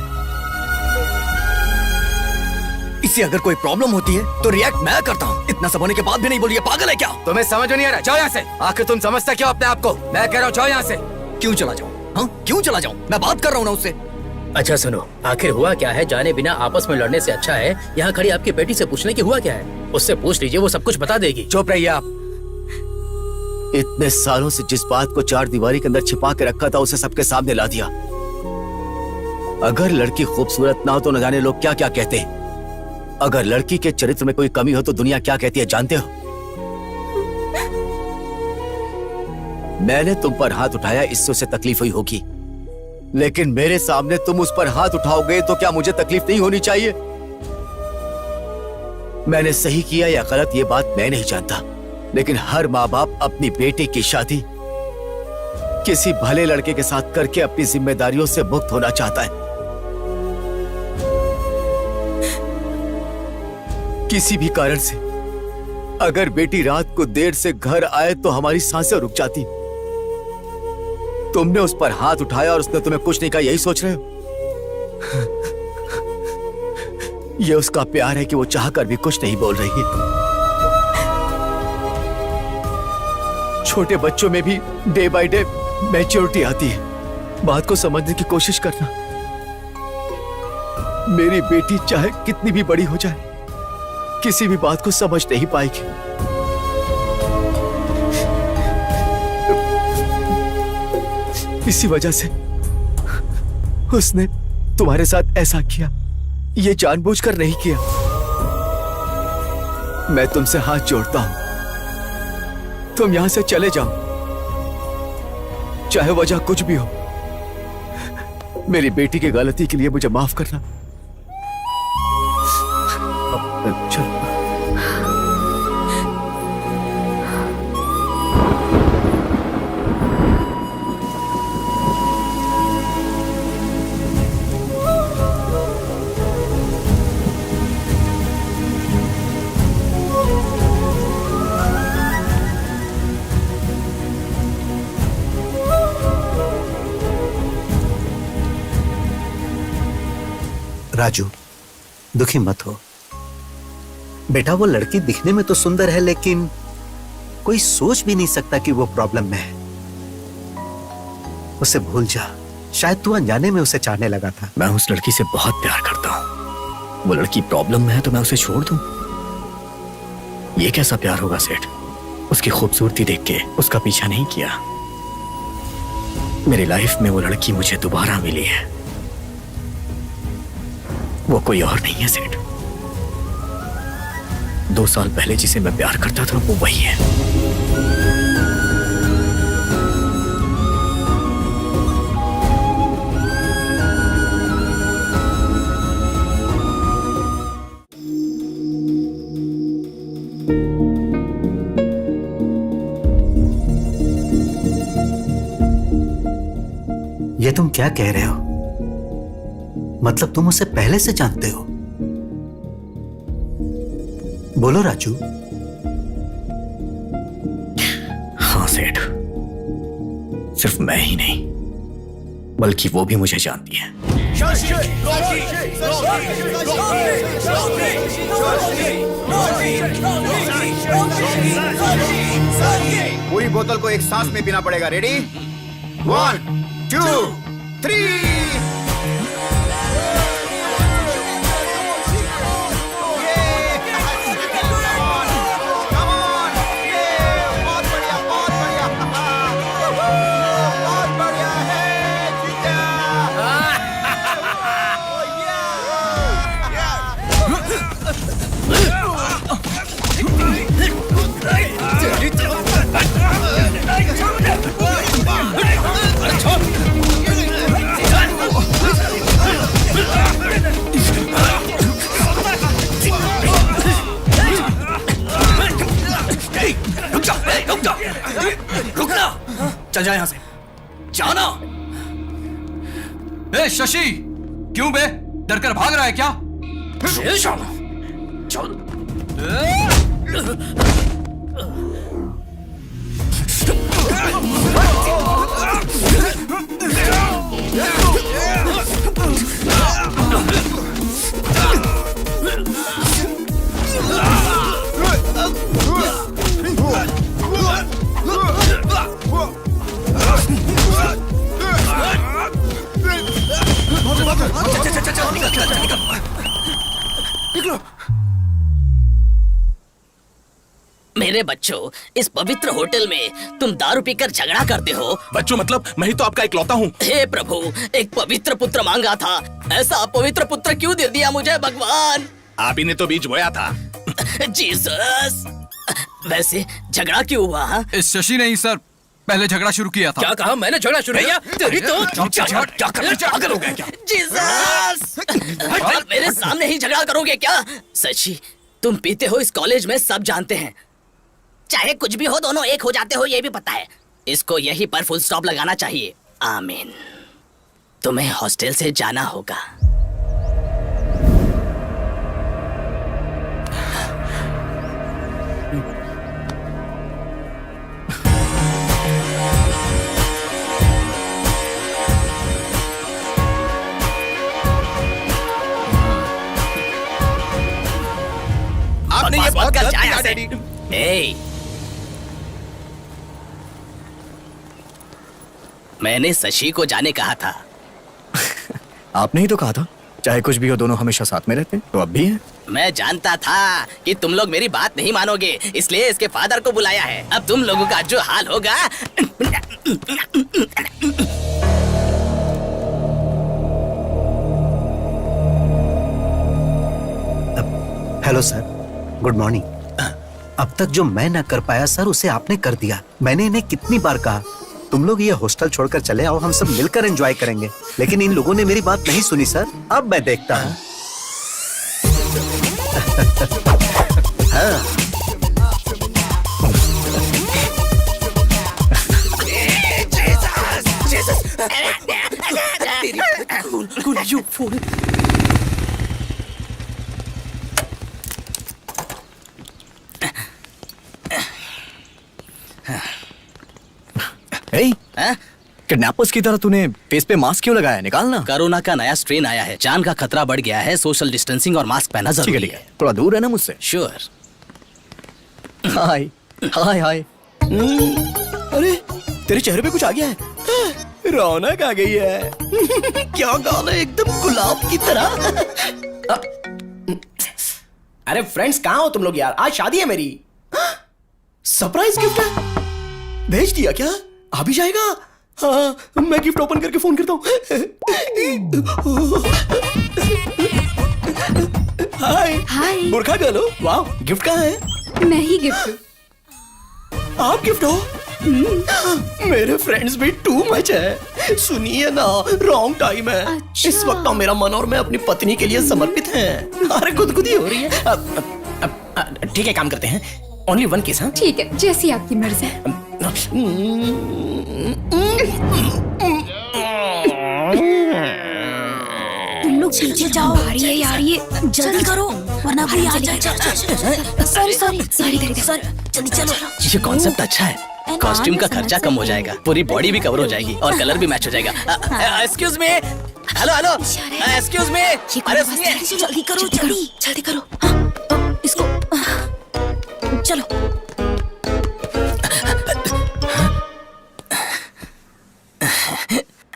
इसे अगर कोई प्रॉब्लम होती है तो रिएक्ट मैं करता हूँ, इतना सब होने के बाद भी नहीं बोली। ये पागल है क्या? तुम्हें समझ में नहीं आ रहा? जाओ यहाँ से। आखिर तुम समझते क्यों अपने आप को? मैं कह रहा हूँ जाओ यहाँ से। क्यों चला जाऊं? हाँ क्यों चला जाऊं? मैं बात कर रहा हूँ ना उससे। अच्छा सुनो, आखिर हुआ क्या है? जाने बिना आपस में लड़ने से अच्छा है यहाँ खड़ी आपकी बेटी से पूछने की हुआ क्या है। उससे पूछ लीजिए, वो सब कुछ बता देगी। चुप रहिए आप। इतने सालों से जिस बात को 4 दीवारी के अंदर छिपा के रखा था उसे सबके सामने ला दिया। अगर लड़की खूबसूरत ना हो तो न जाने लोग क्या क्या कहते हैं। अगर लड़की के चरित्र में कोई कमी हो तो दुनिया क्या कहती है जानते हो? मैंने तुम पर हाथ उठाया, इससे उसे तकलीफ हुई होगी, लेकिन मेरे सामने तुम उस पर हाथ उठाओगे तो क्या मुझे तकलीफ नहीं होनी चाहिए? मैंने सही किया या गलत ये बात मैं नहीं जानता, लेकिन हर माँ बाप अपनी बेटी की शादी किसी भले लड़के के साथ करके अपनी जिम्मेदारियों से मुक्त होना चाहता है। किसी भी कारण से अगर बेटी रात को देर से घर आए तो हमारी सांसें रुक जाती। तुमने उस पर हाथ उठाया और उसने तुम्हें कुछ नहीं कहा, यही सोच रहे हो? यह उसका प्यार है कि वो चाहकर भी कुछ नहीं बोल रही है। छोटे बच्चों में भी डे बाय डे मैच्योरिटी आती है। बात को समझने की कोशिश करना। मेरी बेटी चाहे कितनी भी बड़ी हो जाए, किसी भी बात को समझ नहीं पाएगी। इसी वजह से उसने तुम्हारे साथ ऐसा किया। ये जानबूझकर नहीं किया। मैं तुमसे हाथ जोड़ता हूं, तुम यहां से चले जाओ, चाहे वजह कुछ भी हो। मेरी बेटी की गलती के लिए मुझे माफ करना। चलो। राजू, दुखी मत हो बेटा। वो लड़की दिखने में तो सुंदर है, लेकिन कोई सोच भी नहीं सकता कि वो प्रॉब्लम में है। उसे भूल जा। शायद तू अनजाने में उसे चाहने लगा था। मैं उस लड़की से बहुत प्यार करता हूँ। वो लड़की प्रॉब्लम में है तो मैं उसे छोड़ दूं? ये कैसा प्यार होगा सेठ? उसकी खूबसूरती देख के उसका पीछा नहीं किया। मेरी लाइफ में वो लड़की मुझे दोबारा मिली है। वो कोई और नहीं है सेठ। 2 साल पहले जिसे मैं प्यार करता था वो वही है। ये तुम क्या कह रहे हो? मतलब तुम उसे पहले से जानते हो? बोलो राजू। हाँ सेठ, सिर्फ मैं ही नहीं बल्कि वो भी मुझे जानती है। पूरी बोतल को एक सांस में पीना पड़ेगा। रेडी? 1 2 3। चल जा यहां से, जाना। ए शशि, क्यों बे? डर कर भाग रहा है क्या? चल। मेरे बच्चों, इस पवित्र होटल में तुम दारू पीकर झगड़ा करते हो। बच्चों मतलब मैं ही तो आपका इकलौता हूँ। हे प्रभु, एक पवित्र पुत्र मांगा था, ऐसा अपवित्र पुत्र क्यों दे दिया मुझे भगवान? आप ही ने तो बीज बोया था। जीसस। वैसे झगड़ा क्यों हुआ? इस शशि ने ही सर पहले झगड़ा शुरू किया था। क्या कहा? मैंने झगड़ा शुरू किया? तेरी तो पागल हो गया क्या? जीसस। मेरे सामने ही झगड़ा करोगे क्या? सच्ची, तुम पीते हो इस कॉलेज में सब जानते हैं। चाहे कुछ भी हो, दोनों एक हो जाते हो, ये भी पता है। इसको यहीं पर फुल स्टॉप लगाना चाहिए। आमीन। तुम्हें हॉस्टल से जाना होगा। आपने ये बात कर जाया डैडी। मैंने शशि को जाने कहा था। आपने ही तो कहा था चाहे कुछ भी हो दोनों हमेशा साथ में रहते हैं, तो अब भी हैं। मैं जानता था कि तुम लोग मेरी बात नहीं मानोगे, इसलिए इसके फादर को बुलाया है। अब तुम लोगों का जो हाल होगा। Hello sir, good morning. अब तक जो मैं ना कर पाया सर, उसे आपने कर दिया। मैंने इन्हें कितनी बार कहा तुम लोग ये हॉस्टल छोड़कर चले आओ, हम सब मिलकर एंजॉय करेंगे, लेकिन इन लोगों ने मेरी बात नहीं सुनी सर। अब मैं देखता हूँ। हाँ। किडनैपर्स की तरह तूने फेस पे मास्क क्यों लगाया? निकालना। कोरोना का नया स्ट्रेन आया है, जान का खतरा बढ़ गया है, सोशल डिस्टेंसिंग और मास्क पहनना जरूरी है। थोड़ा दूर है ना मुझसे। श्योर। हाय हाय हाय। अरे तेरे चेहरे पे कुछ आ गया है, रौनक आ गई है। क्या गाल है, एकदम गुलाब की तरह। अरे फ्रेंड्स कहाँ हो तुम लोग यार? आज शादी है मेरी। सरप्राइज गिफ्ट है, भेज दिया क्या? आ भी जाएगा? हाँ, मैं गिफ्ट ओपन करके फोन करता हूँ। हाय हाय। बुरखा गर्ल हो? वाह, गिफ्ट कहाँ है? मैं ही गिफ्ट। आप गिफ्ट हो? मेरे फ्रेंड्स भी टू मच है। सुनिए ना, रॉन्ग टाइम है। अच्छा। इस वक्त तो मेरा मन और मैं अपनी पत्नी के लिए समर्पित हैं। अरे गुदगुदी हो रही है। ठीक है, काम करते हैं। Only one case. हाँ ठीक है, जैसी आपकी मर्जी है। तुम लोग पीछे जाओ। भारी है यार ये, जल्दी करो वरना कोई आ जाए। सॉरी सॉरी सॉरी सॉरी, जल्दी चलो। ये कॉन्सेप्ट अच्छा है, कॉस्ट्यूम का खर्चा कम हो जाएगा, पूरी बॉडी भी कवर हो जाएगी और कलर भी मैच हो जाएगा। Excuse me, hello hello, excuse me, अरे सुनिए, जल्दी करो, जल्दी जल्दी करो। हाँ, इसको चलो।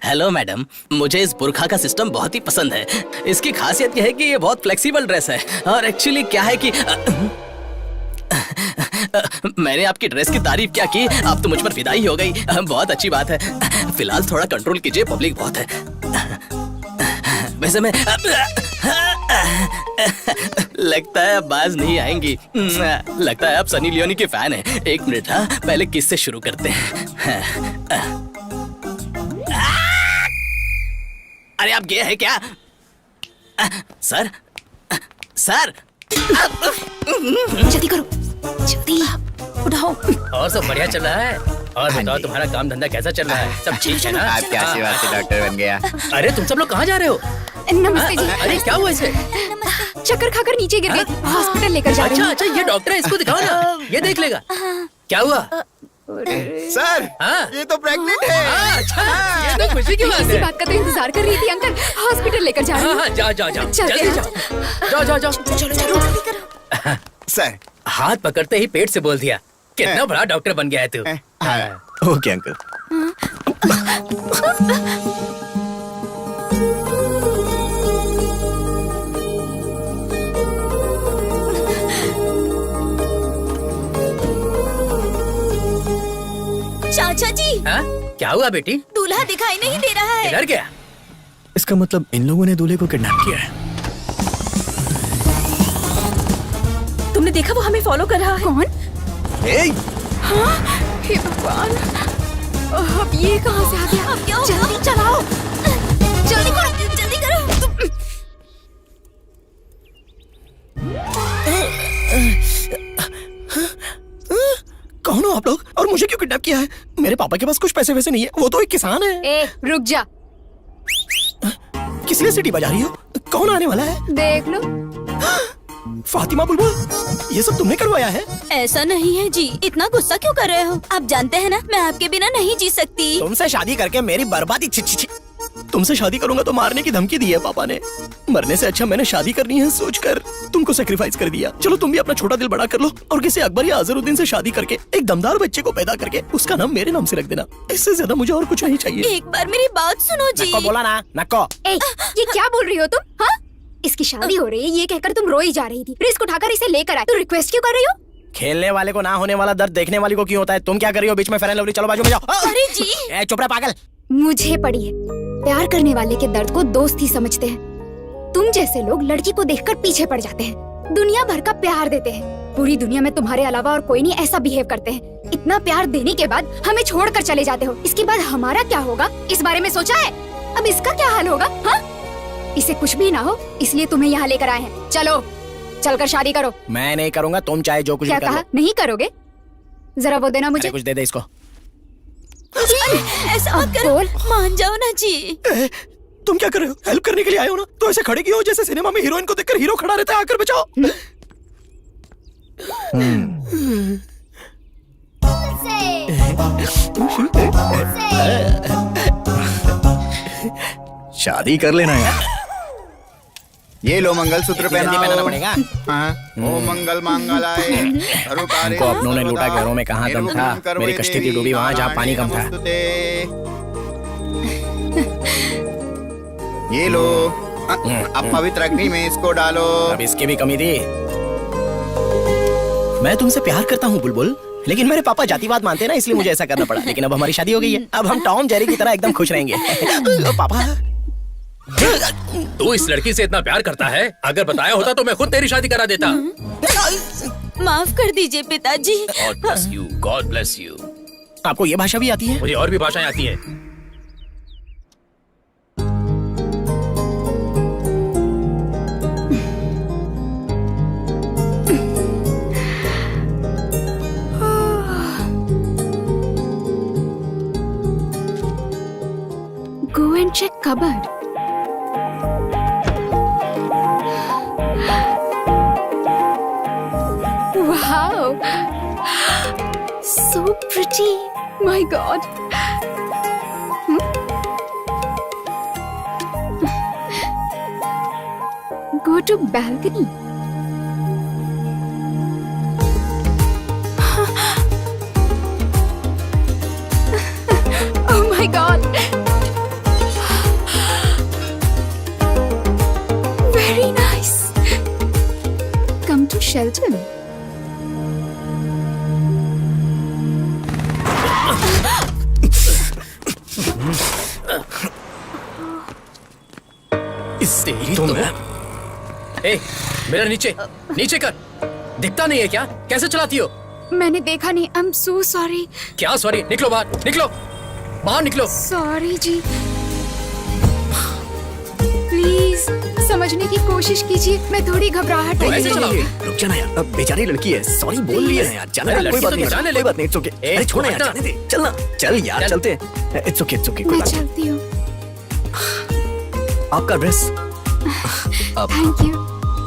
हेलो मैडम, मुझे इस बुरखा का सिस्टम बहुत ही पसंद है। इसकी खासियत यह है कि ये बहुत फ्लेक्सिबल ड्रेस है और एक्चुअली क्या है कि मैंने आपकी ड्रेस की तारीफ क्या की, आप तो मुझ पर फिदा ही हो गई। बहुत अच्छी बात है। फिलहाल थोड़ा कंट्रोल कीजिए, पब्लिक बहुत है। वैसे मैं लगता है अब बाज नहीं आएंगी। लगता है आप सनी लियोनी के फैन हैं। एक मिनट, हाँ पहले किस से शुरू करते हैं। अरे आप गए हैं क्या? सर सर, जल्दी करो, जल्दी उठाओ। और सब बढ़िया चल रहा है? और बताओ तुम्हारा काम धंधा कैसा चल रहा है? सब ठीक है ना? आप क्या आशीर्वाद से डॉक्टर बन गया। अरे तुम सब लोग कहाँ जा रहे हो? नमस्ते जी। अरे क्या हुआ इसे? चक्कर खाकर नीचे गिर गई थी, हॉस्पिटल लेकर जा रही अच्छा हूँ। अच्छा, ये डॉक्टर है, इसको दिखाओ ना, ये देख लेगा। क्या हुआ? सर, हाँ? ये तो प्रेग्नेंट है। अच्छा, ये तो खुशी की बात इसी है। बात का तो इंतजार कर रही थी अंकल। हॉस्पिटल लेकर जा रही हाँ हूँ। हाँ, जाओ जाओ जाओ, चलते जल्दी हैं। जाओ जाओ जाओ। चलो चलो जल्दी करो। सर, हाथ पकड़ते ही पेट से बोल दिया, कितना बड़ा डॉक्टर बन गया है तू। Okay uncle. चाचा जी, हाँ? क्या हुआ बेटी? दूल्हा दिखाई नहीं दे रहा है। किधर गया? इसका मतलब इन लोगों ने दूल्हे को किडनैप किया है। तुमने देखा वो हमें फॉलो कर रहा है? कौन? हाँ? हे भगवान, अब ये कहाँ से आ गया? अब क्या होगा? जल्दी चलाओ, जल्दी करो, जल्दी करो। कौन हो आप लोग और मुझे क्यों किडनैप किया है? मेरे पापा के पास कुछ पैसे वैसे नहीं है, वो तो एक किसान है। ए रुक जा, किस लिए सीटी बजा रही हो? कौन आने वाला है? देख लो। फातिमा बुलबुल, ये सब तुमने करवाया है? ऐसा नहीं है जी, इतना गुस्सा क्यों कर रहे हो? आप जानते हैं ना मैं आपके बिना नहीं जी सकती। तुमसे शादी करके मेरी बर्बादी छी छी छी। तुमसे शादी करूंगा तो मारने की धमकी दी है पापा ने। मरने से अच्छा मैंने शादी करनी है सोचकर तुमको सेक्रीफाइस कर दिया। चलो तुम भी अपना छोटा दिल बड़ा कर लो और किसी अकबर या अजहरुद्दीन से शादी करके एक दमदार बच्चे को पैदा करके उसका नाम मेरे नाम से रख देना। इससे ज्यादा मुझे और कुछ नहीं चाहिए। एक बार मेरी बात सुनो जी। नक्को बोला ना, नक्को। ये क्या बोल रही हो तुम? हाँ, इसकी शादी हो रही है ये कहकर तुम रोई जा रही थी, रिस्क उठाकर इसे लेकर आए। तो रिक्वेस्ट क्यों कर रही हो? खेलने वाले को ना होने वाला दर्द देखने वाले को क्यों होता है? तुम क्या कर रही हो बीच में? फेयर एंड लवली, चलो बाजू में जाओ। अरे जी, चुप रहा पागल। मुझे पड़ी है, प्यार करने वाले के दर्द को दोस्त ही समझते हैं। तुम जैसे लोग लड़की को देखकर पीछे पड़ जाते हैं, दुनिया भर का प्यार देते हैं। पूरी दुनिया में तुम्हारे अलावा और कोई नहीं ऐसा बिहेव करते हैं। इतना प्यार देने के बाद हमें छोड़कर चले जाते हो। इसके बाद हमारा क्या होगा इस बारे में सोचा है? अब इसका क्या हाल होगा? हाँ, इसे कुछ भी ना हो इसलिए तुम्हें यहाँ लेकर आए हैं। चलो चलकर शादी करो। मैं नहीं करूंगा, तुम चाहे जो कुछ क्या भी कर कहा? लो। नहीं करोगे? जरा वो देना मुझे। कुछ दे दे इसको। ऐसा मत करो, मान जाओ ना जी। तुम क्या कर रहे हो? हेल्प करने के लिए आए हो ना, तो ऐसे खड़े क्यों हो जैसे सिनेमा में हीरोइन को देखकर हीरो खड़ा रहता है, आकर बचाओ। शादी कर लेना यार। ये लो मंगलसूत्र पहनाना पड़ेगा। ओ मंगल मांगलाय हमको अपनों ने लूटा, घरों में कहाँ दम था। मेरी कश्ती थी डूबी वहाँ जहाँ पानी कम था। ये लो, अब पवित्र अग्नि में इसको डालो। अब इसकी भी कमी थी। मैं तुमसे प्यार करता हूँ बुलबुल, लेकिन मेरे पापा जातिवाद मानते हैं ना, इसलिए मुझे ऐसा करना पड़ा। लेकिन अब हमारी शादी हो गई है, अब हम टॉम जेरी की तरह एकदम खुश रहेंगे। पापा, तू इस लड़की से इतना प्यार करता है, अगर बताया होता तो मैं खुद तेरी शादी करा देता। माफ कर दीजिए पिताजी। God bless you, God bless you। आपको ये भाषा भी आती है? मुझे और भी भाषाएं आती हैं। Go and check cupboard. Wow, so pretty. My God. Go to balcony. Oh my God. Very nice. Come to Shelton. तुम ए, मेरा नीचे नीचे कर। दिखता नहीं है क्या? कैसे चलाती हो? मैंने देखा नहीं। I'm so sorry. क्या सॉरी? निकलो बाहर, निकलो बाहर, निकलो। Sorry ji. Please समझने की कोशिश कीजिए, मैं थोड़ी घबराहट तो रही ऐसे हूँ। चलाओगे? रुक जाना यार, अब बेचारी लड़की है, सॉरी बोल लिया है यार। जाने अरे दे, कोई लड़की बात तो नहीं, जाने ले। कोई बात नहीं, इट्स ओके। अरे छोड़ यार, हटना। जाने दे, चलना, चल यार, चल। चलते हैं। इट्स ओके, कोई मैं बात नहीं। चलती हूँ। आपका ड्रेस। अब Thank you.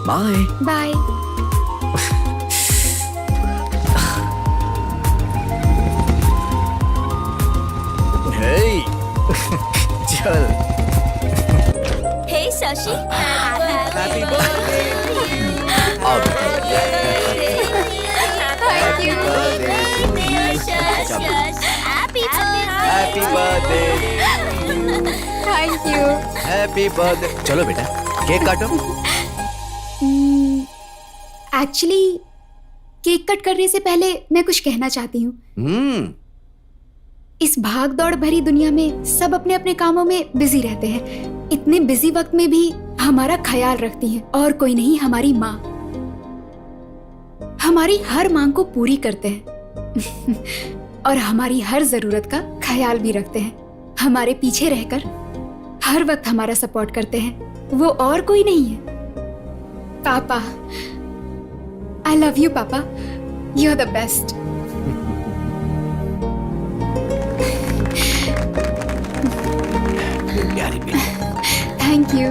बाय। Bye. हे चल। Hey Shashi. Thank you. Happy birthday, Thank you. Happy birthday. चलो बेटा, केक काटो। एक्चुअली केक कट करने से पहले मैं कुछ कहना चाहती हूँ। इस भाग दौड़ भरी दुनिया में सब अपने अपने कामों में बिजी रहते हैं। इतने बिजी वक्त में भी हमारा ख्याल रखती हैं, और कोई नहीं, हमारी माँ। हमारी हर मांग को पूरी करते हैं और हमारी हर जरूरत का ख्याल भी रखते हैं। हमारे पीछे रहकर हर वक्त हमारा सपोर्ट करते हैं। वो और कोई नहीं है, पापा। I love you, Papa. You're the best. प्यारी बेटी, Thank you.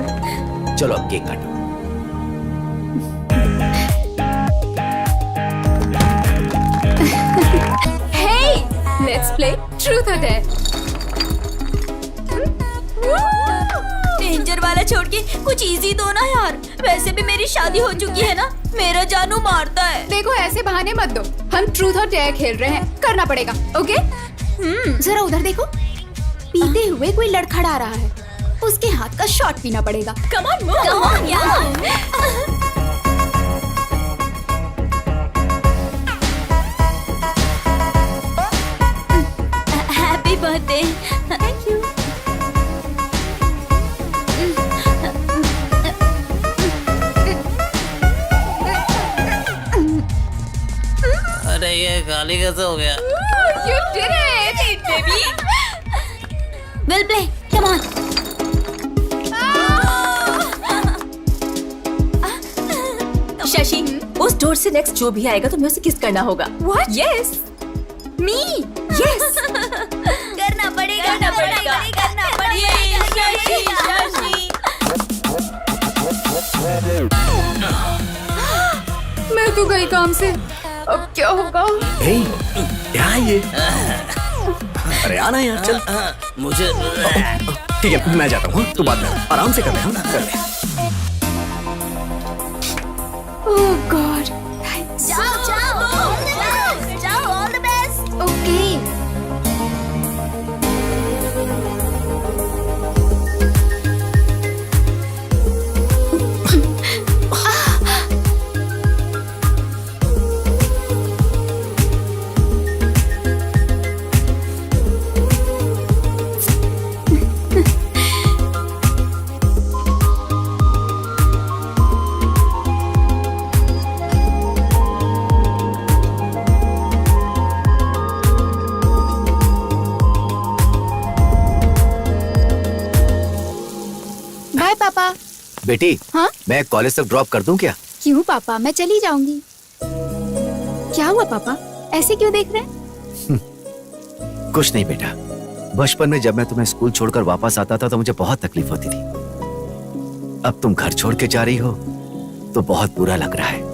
चलो अब केक काटो। Hey, let's play Truth or Dare. Woo! वाला छोड़ के कुछ इजी दो ना यार। वैसे भी मेरी शादी हो चुकी है ना, मेरा जानू मारता है। देखो ऐसे बहाने मत दो, हम ट्रूथ और डेयर खेल रहे हैं, करना पड़ेगा। ओके जरा उधर देखो, पीते हुए कोई लड़खड़ा रहा है, उसके हाथ का शॉट पीना पड़ेगा। Come on move, come on यार। Happy birthday. Thank you. अरे ये गाली कैसे हो गया? You did it, baby. We'll play. Come on. Shashi, उस डोर से नेक्स्ट जो भी आएगा तुम्हें उसे किस करना होगा। What? Yes. Me. Yes. करना पड़ेगा, करना पड़ेगा, करना मैं तो गई काम से, अब क्या होगा? ए, क्या है ये? अरे आना यार, चल। मुझे ठीक है, मैं जाता हूँ। तू बात कर, आराम से कर ले। हाँ, कर ले। Oh God. जाओ जाओ जाओ, all the best. Okay. Bye पापा। बेटी, हाँ? मैं कॉलेज तक ड्रॉप कर दूं क्या? क्यों पापा, मैं चली जाऊंगी। क्या हुआ पापा, ऐसे क्यों देख रहे हैं? कुछ नहीं बेटा, बचपन में जब मैं तुम्हें स्कूल छोड़कर वापस आता था तो मुझे बहुत तकलीफ होती थी। अब तुम घर छोड़ के जा रही हो तो बहुत बुरा लग रहा है।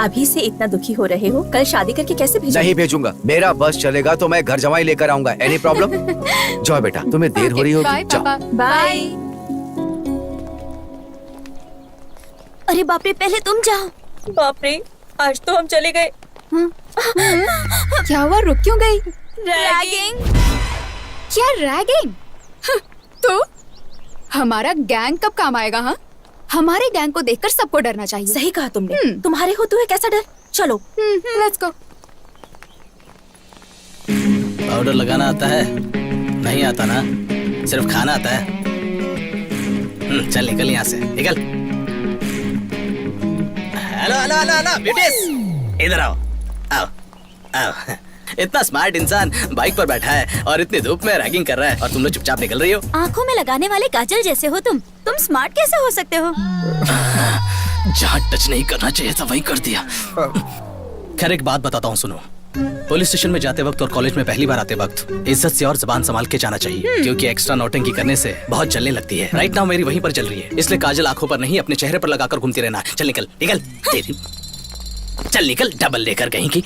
अभी से इतना दुखी हो रहे हो, कल शादी करके कैसे भेजोगे? नहीं भेजूंगा, मेरा बस चलेगा तो मैं घर जमाई लेकर आऊंगा। Any problem? जाओ बेटा, तुम्हें देर हो रही होगी। बाय जाओ। पापा। बाय। अरे बाप रे, पहले तुम जाओ। बाप रे, आज तो हम चले गए। क्या हुआ, रुक क्यों गई? रैगिंग। क्या रैगिंग? तो हमारा गैंग कब काम आएगा? हाँ, हमारे गैंग को देखकर सबको डरना चाहिए। सही कहा तुमने। तुम्हारे होते हुए कैसा डर। चलो लेट्स गो। पाउडर लगाना आता है? नहीं आता ना, सिर्फ खाना आता है। चल निकल यहाँ से, निकल। Hello hello hello hello beauties, इधर आओ आओ आओ। इतना स्मार्ट इंसान बाइक पर बैठा है और इतनी धूप में रैगिंग कर रहा है और तुम लोग चुपचाप निकल रही हो। आंखों में लगाने वाले काजल जैसे हो तुम स्मार्ट कैसे हो सकते हो? जहाँ टच नहीं करना चाहिए था वही कर दिया। खैर एक बात बताता हूँ, सुनो। पुलिस स्टेशन में जाते वक्त और कॉलेज में पहली बार आते वक्त इज्जत से और जुबान संभाल के जाना चाहिए, क्योंकि एक्स्ट्रा नौटंकी करने से बहुत जलने लगती है। राइट नाउ मेरी वहीं पर जल रही है, इसलिए काजल आंखों पर नहीं अपने चेहरे पर लगाकर घूमती रहना। चल निकल निकल, तेरी चल निकल, डबल लेकर कहीं की।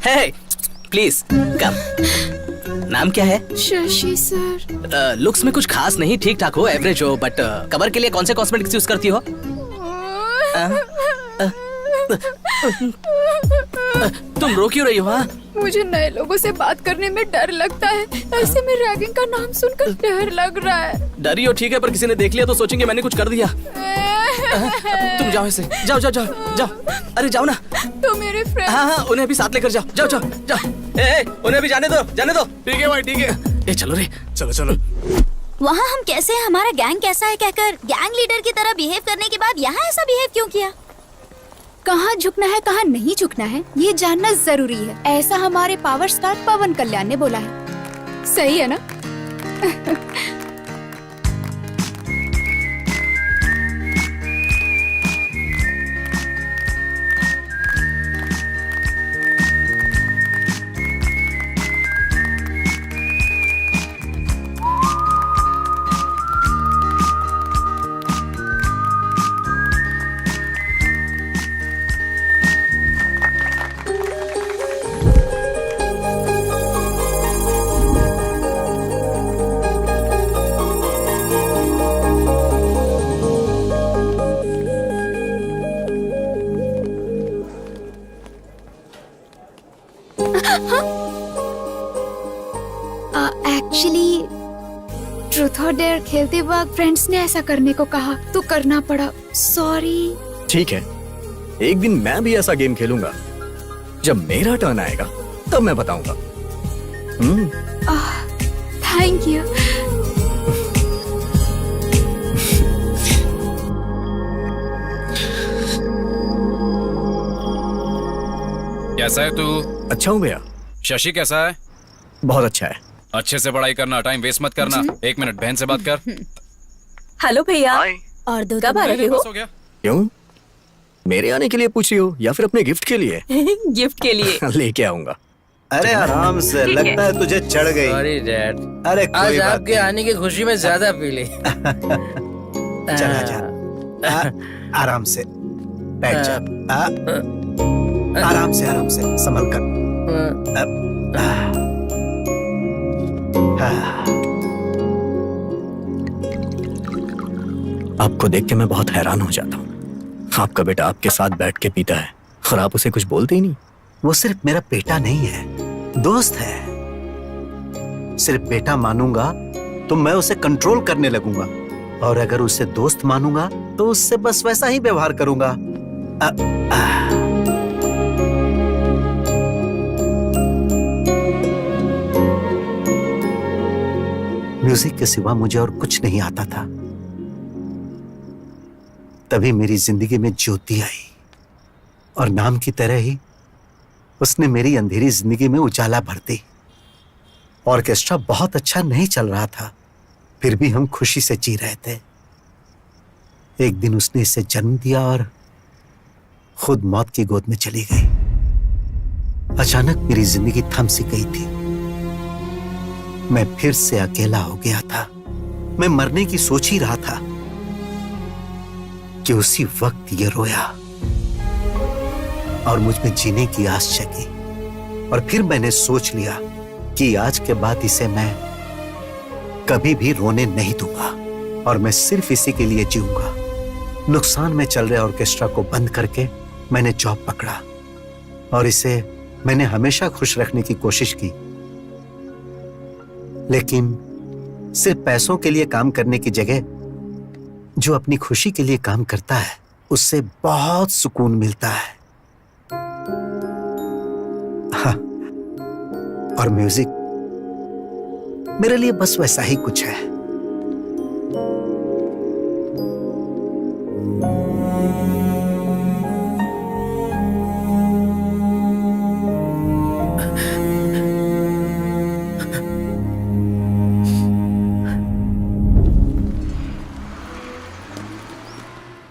हे प्लीज कम। नाम क्या है? शशि सर। लुक्स में कुछ खास नहीं, ठीक ठाक हो, एवरेज हो, बट कवर के लिए कौन से कॉस्मेटिक्स यूज करती हो? तुम रो क्यों रही हो? हाँ, मुझे नए लोगों से बात करने में डर लगता है, ऐसे में रैगिंग का नाम सुनकर डर लग रहा है। डरी हो ठीक है, पर किसी ने देख लिया तो सोचेंगे मैंने कुछ कर दिया। तुम जाओ ऐसे, जाओ जाओ जाओ जाओ। अरे जाओ ना। तो मेरे फ्रेंड। हाँ हाँ, उन्हें भी साथ लेकर जाओ, जाओ जाओ जाओ। ए, उन्हें भी जाने दो, जाने दो। ठीक है भाई, ठीक है। ए चलो रे, चलो चलो। वहाँ हम कैसे, हमारा गैंग कैसा है कहकर गैंग लीडर की तरह बिहेव करने के बाद यहाँ ऐसा बिहेव क्यों किया? कहाँ झुकना है कहाँ नहीं झुकना है ये जानना जरूरी है, ऐसा हमारे पावर स्टार पवन कल्याण ने बोला है। सही है ना? खेलते वक्त फ्रेंड्स ने ऐसा करने को कहा तो करना पड़ा, सॉरी। ठीक है, एक दिन मैं भी ऐसा गेम खेलूंगा। जब मेरा टर्न आएगा तब मैं बताऊंगा। Thank you. कैसा है तू? अच्छा हूँ भैया। शशि कैसा है? बहुत अच्छा है। अच्छे से पढ़ाई करना, टाइम वेस्ट मत करना। 1 मिनट बहन से बात कर। हेलो भैया, और दो कब आ रहे हो? बस हो गया। क्यों? मेरे आने के लिए पूछ रही हो या फिर अपने गिफ्ट के लिए? गिफ्ट के लिए। लेके आऊंगा। अरे आराम से, लगता है तुझे चढ़ गई। सॉरी डैड, अरे आज कोई बात आपके आने की खुशी में ज्यादा पी ली। नहीं। चला जा। आराम से बैठ जा। आराम से संभल कर। आपको देख के मैं बहुत हैरान हो जाता हूँ। आपका बेटा आपके साथ बैठ के पीता है और आप उसे कुछ बोलते ही नहीं। वो सिर्फ मेरा बेटा नहीं है, दोस्त है। सिर्फ बेटा मानूंगा तो मैं उसे कंट्रोल करने लगूंगा, और अगर उसे दोस्त मानूंगा तो उससे बस वैसा ही व्यवहार करूंगा। म्यूजिक के सिवा मुझे और कुछ नहीं आता था। तभी मेरी जिंदगी में ज्योति आई, और नाम की तरह ही उसने मेरी अंधेरी जिंदगी में उजाला भर दी। ऑर्केस्ट्रा बहुत अच्छा नहीं चल रहा था, फिर भी हम खुशी से जी रहे थे। एक दिन उसने इसे जन्म दिया और खुद मौत की गोद में चली गई। अचानक मेरी जिंदगी थम सी गई थी। मैं फिर से अकेला हो गया था। मैं मरने की सोच ही रहा था कि उसी वक्त ये रोया और मुझ में जीने की आस जगी। और फिर मैंने सोच लिया कि आज के बाद इसे मैं कभी भी रोने नहीं दूंगा, और मैं सिर्फ इसी के लिए जीऊंगा। नुकसान में चल रहे ऑर्केस्ट्रा को बंद करके मैंने जॉब पकड़ा, और इसे मैंने हमेशा खुश रखने की कोशिश की। लेकिन सिर्फ पैसों के लिए काम करने की जगह जो अपनी खुशी के लिए काम करता है उससे बहुत सुकून मिलता है। हाँ, और म्यूजिक मेरे लिए बस वैसा ही कुछ है।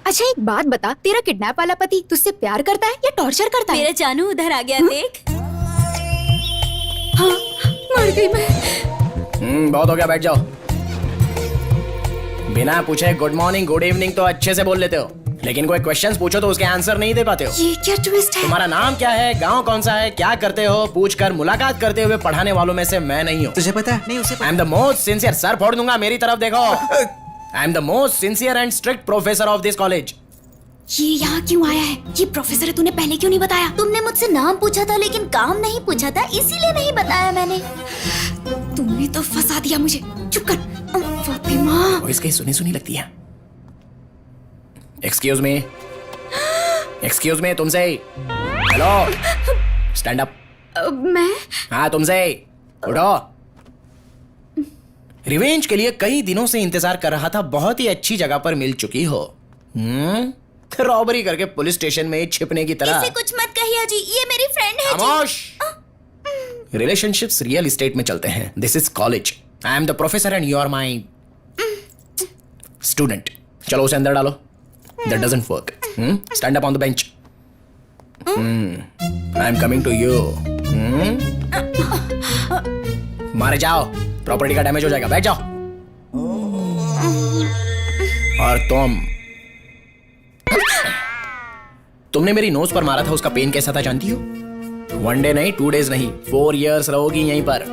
अच्छा एक बात बता, तेरा किडनैप वाला पति तुझसे प्यार करता है या टॉर्चर करता है? मेरा जानू उधर आ गया, देख। हाँ, मर गई मैं। बहुत हो गया, बैठ जाओ। बिना पूछे गुड मॉर्निंग गुड इवनिंग तो अच्छे से बोल लेते हो, लेकिन कोई क्वेश्चंस पूछो तो उसके आंसर नहीं दे पाते हो। ये क्या ट्विस्ट है? तुम्हारा नाम क्या है, गांव कौन सा है, क्या करते हो पूछकर मुलाकात करते हुए पढ़ाने वालों में से मैं नहीं हूँ। तुझे पता है? नहीं, उसे आई am the most sincere, sir फोड़ दूंगा, मेरी तरफ देखो। आई am the most sincere and strict professor of this college. ये यहाँ क्यों आया है? ये प्रोफेसर है, तूने पहले क्यों नहीं बताया? तुमने मुझसे नाम पूछा था लेकिन काम नहीं पूछा था, इसीलिए नहीं बताया मैंने। तुमने तो फंसा दिया मुझे। चुप कर फातिमा। इसकी सुनी सुनी लगती है। एक्सक्यूज मी, एक्सक्यूज मी, तुमसे। Hello, stand up. मैं? हाँ तुमसे, उठो। रिवेंज के लिए कई दिनों से इंतजार कर रहा था, बहुत ही अच्छी जगह पर मिल चुकी हो। रॉबरी करके पुलिस स्टेशन में छिपने की तरह। इसे कुछ मत कहिए जी, ये मेरी फ्रेंड है। खामोश। रिलेशनशिप्स रियल एस्टेट में चलते हैं। This is college. I am the professor and you are my student. चलो उसे अंदर डालो। That doesn't work. Stand up on the bench. I am coming to you. मारे जाओ, प्रॉपर्टी का डैमेज हो जाएगा, बैठ जाओ। और तुमने मेरी नोज पर मारा था, उसका पेन कैसा था जानती हो? 1 डे नहीं, 2 डेज नहीं, 4 years रहोगी यहीं पर।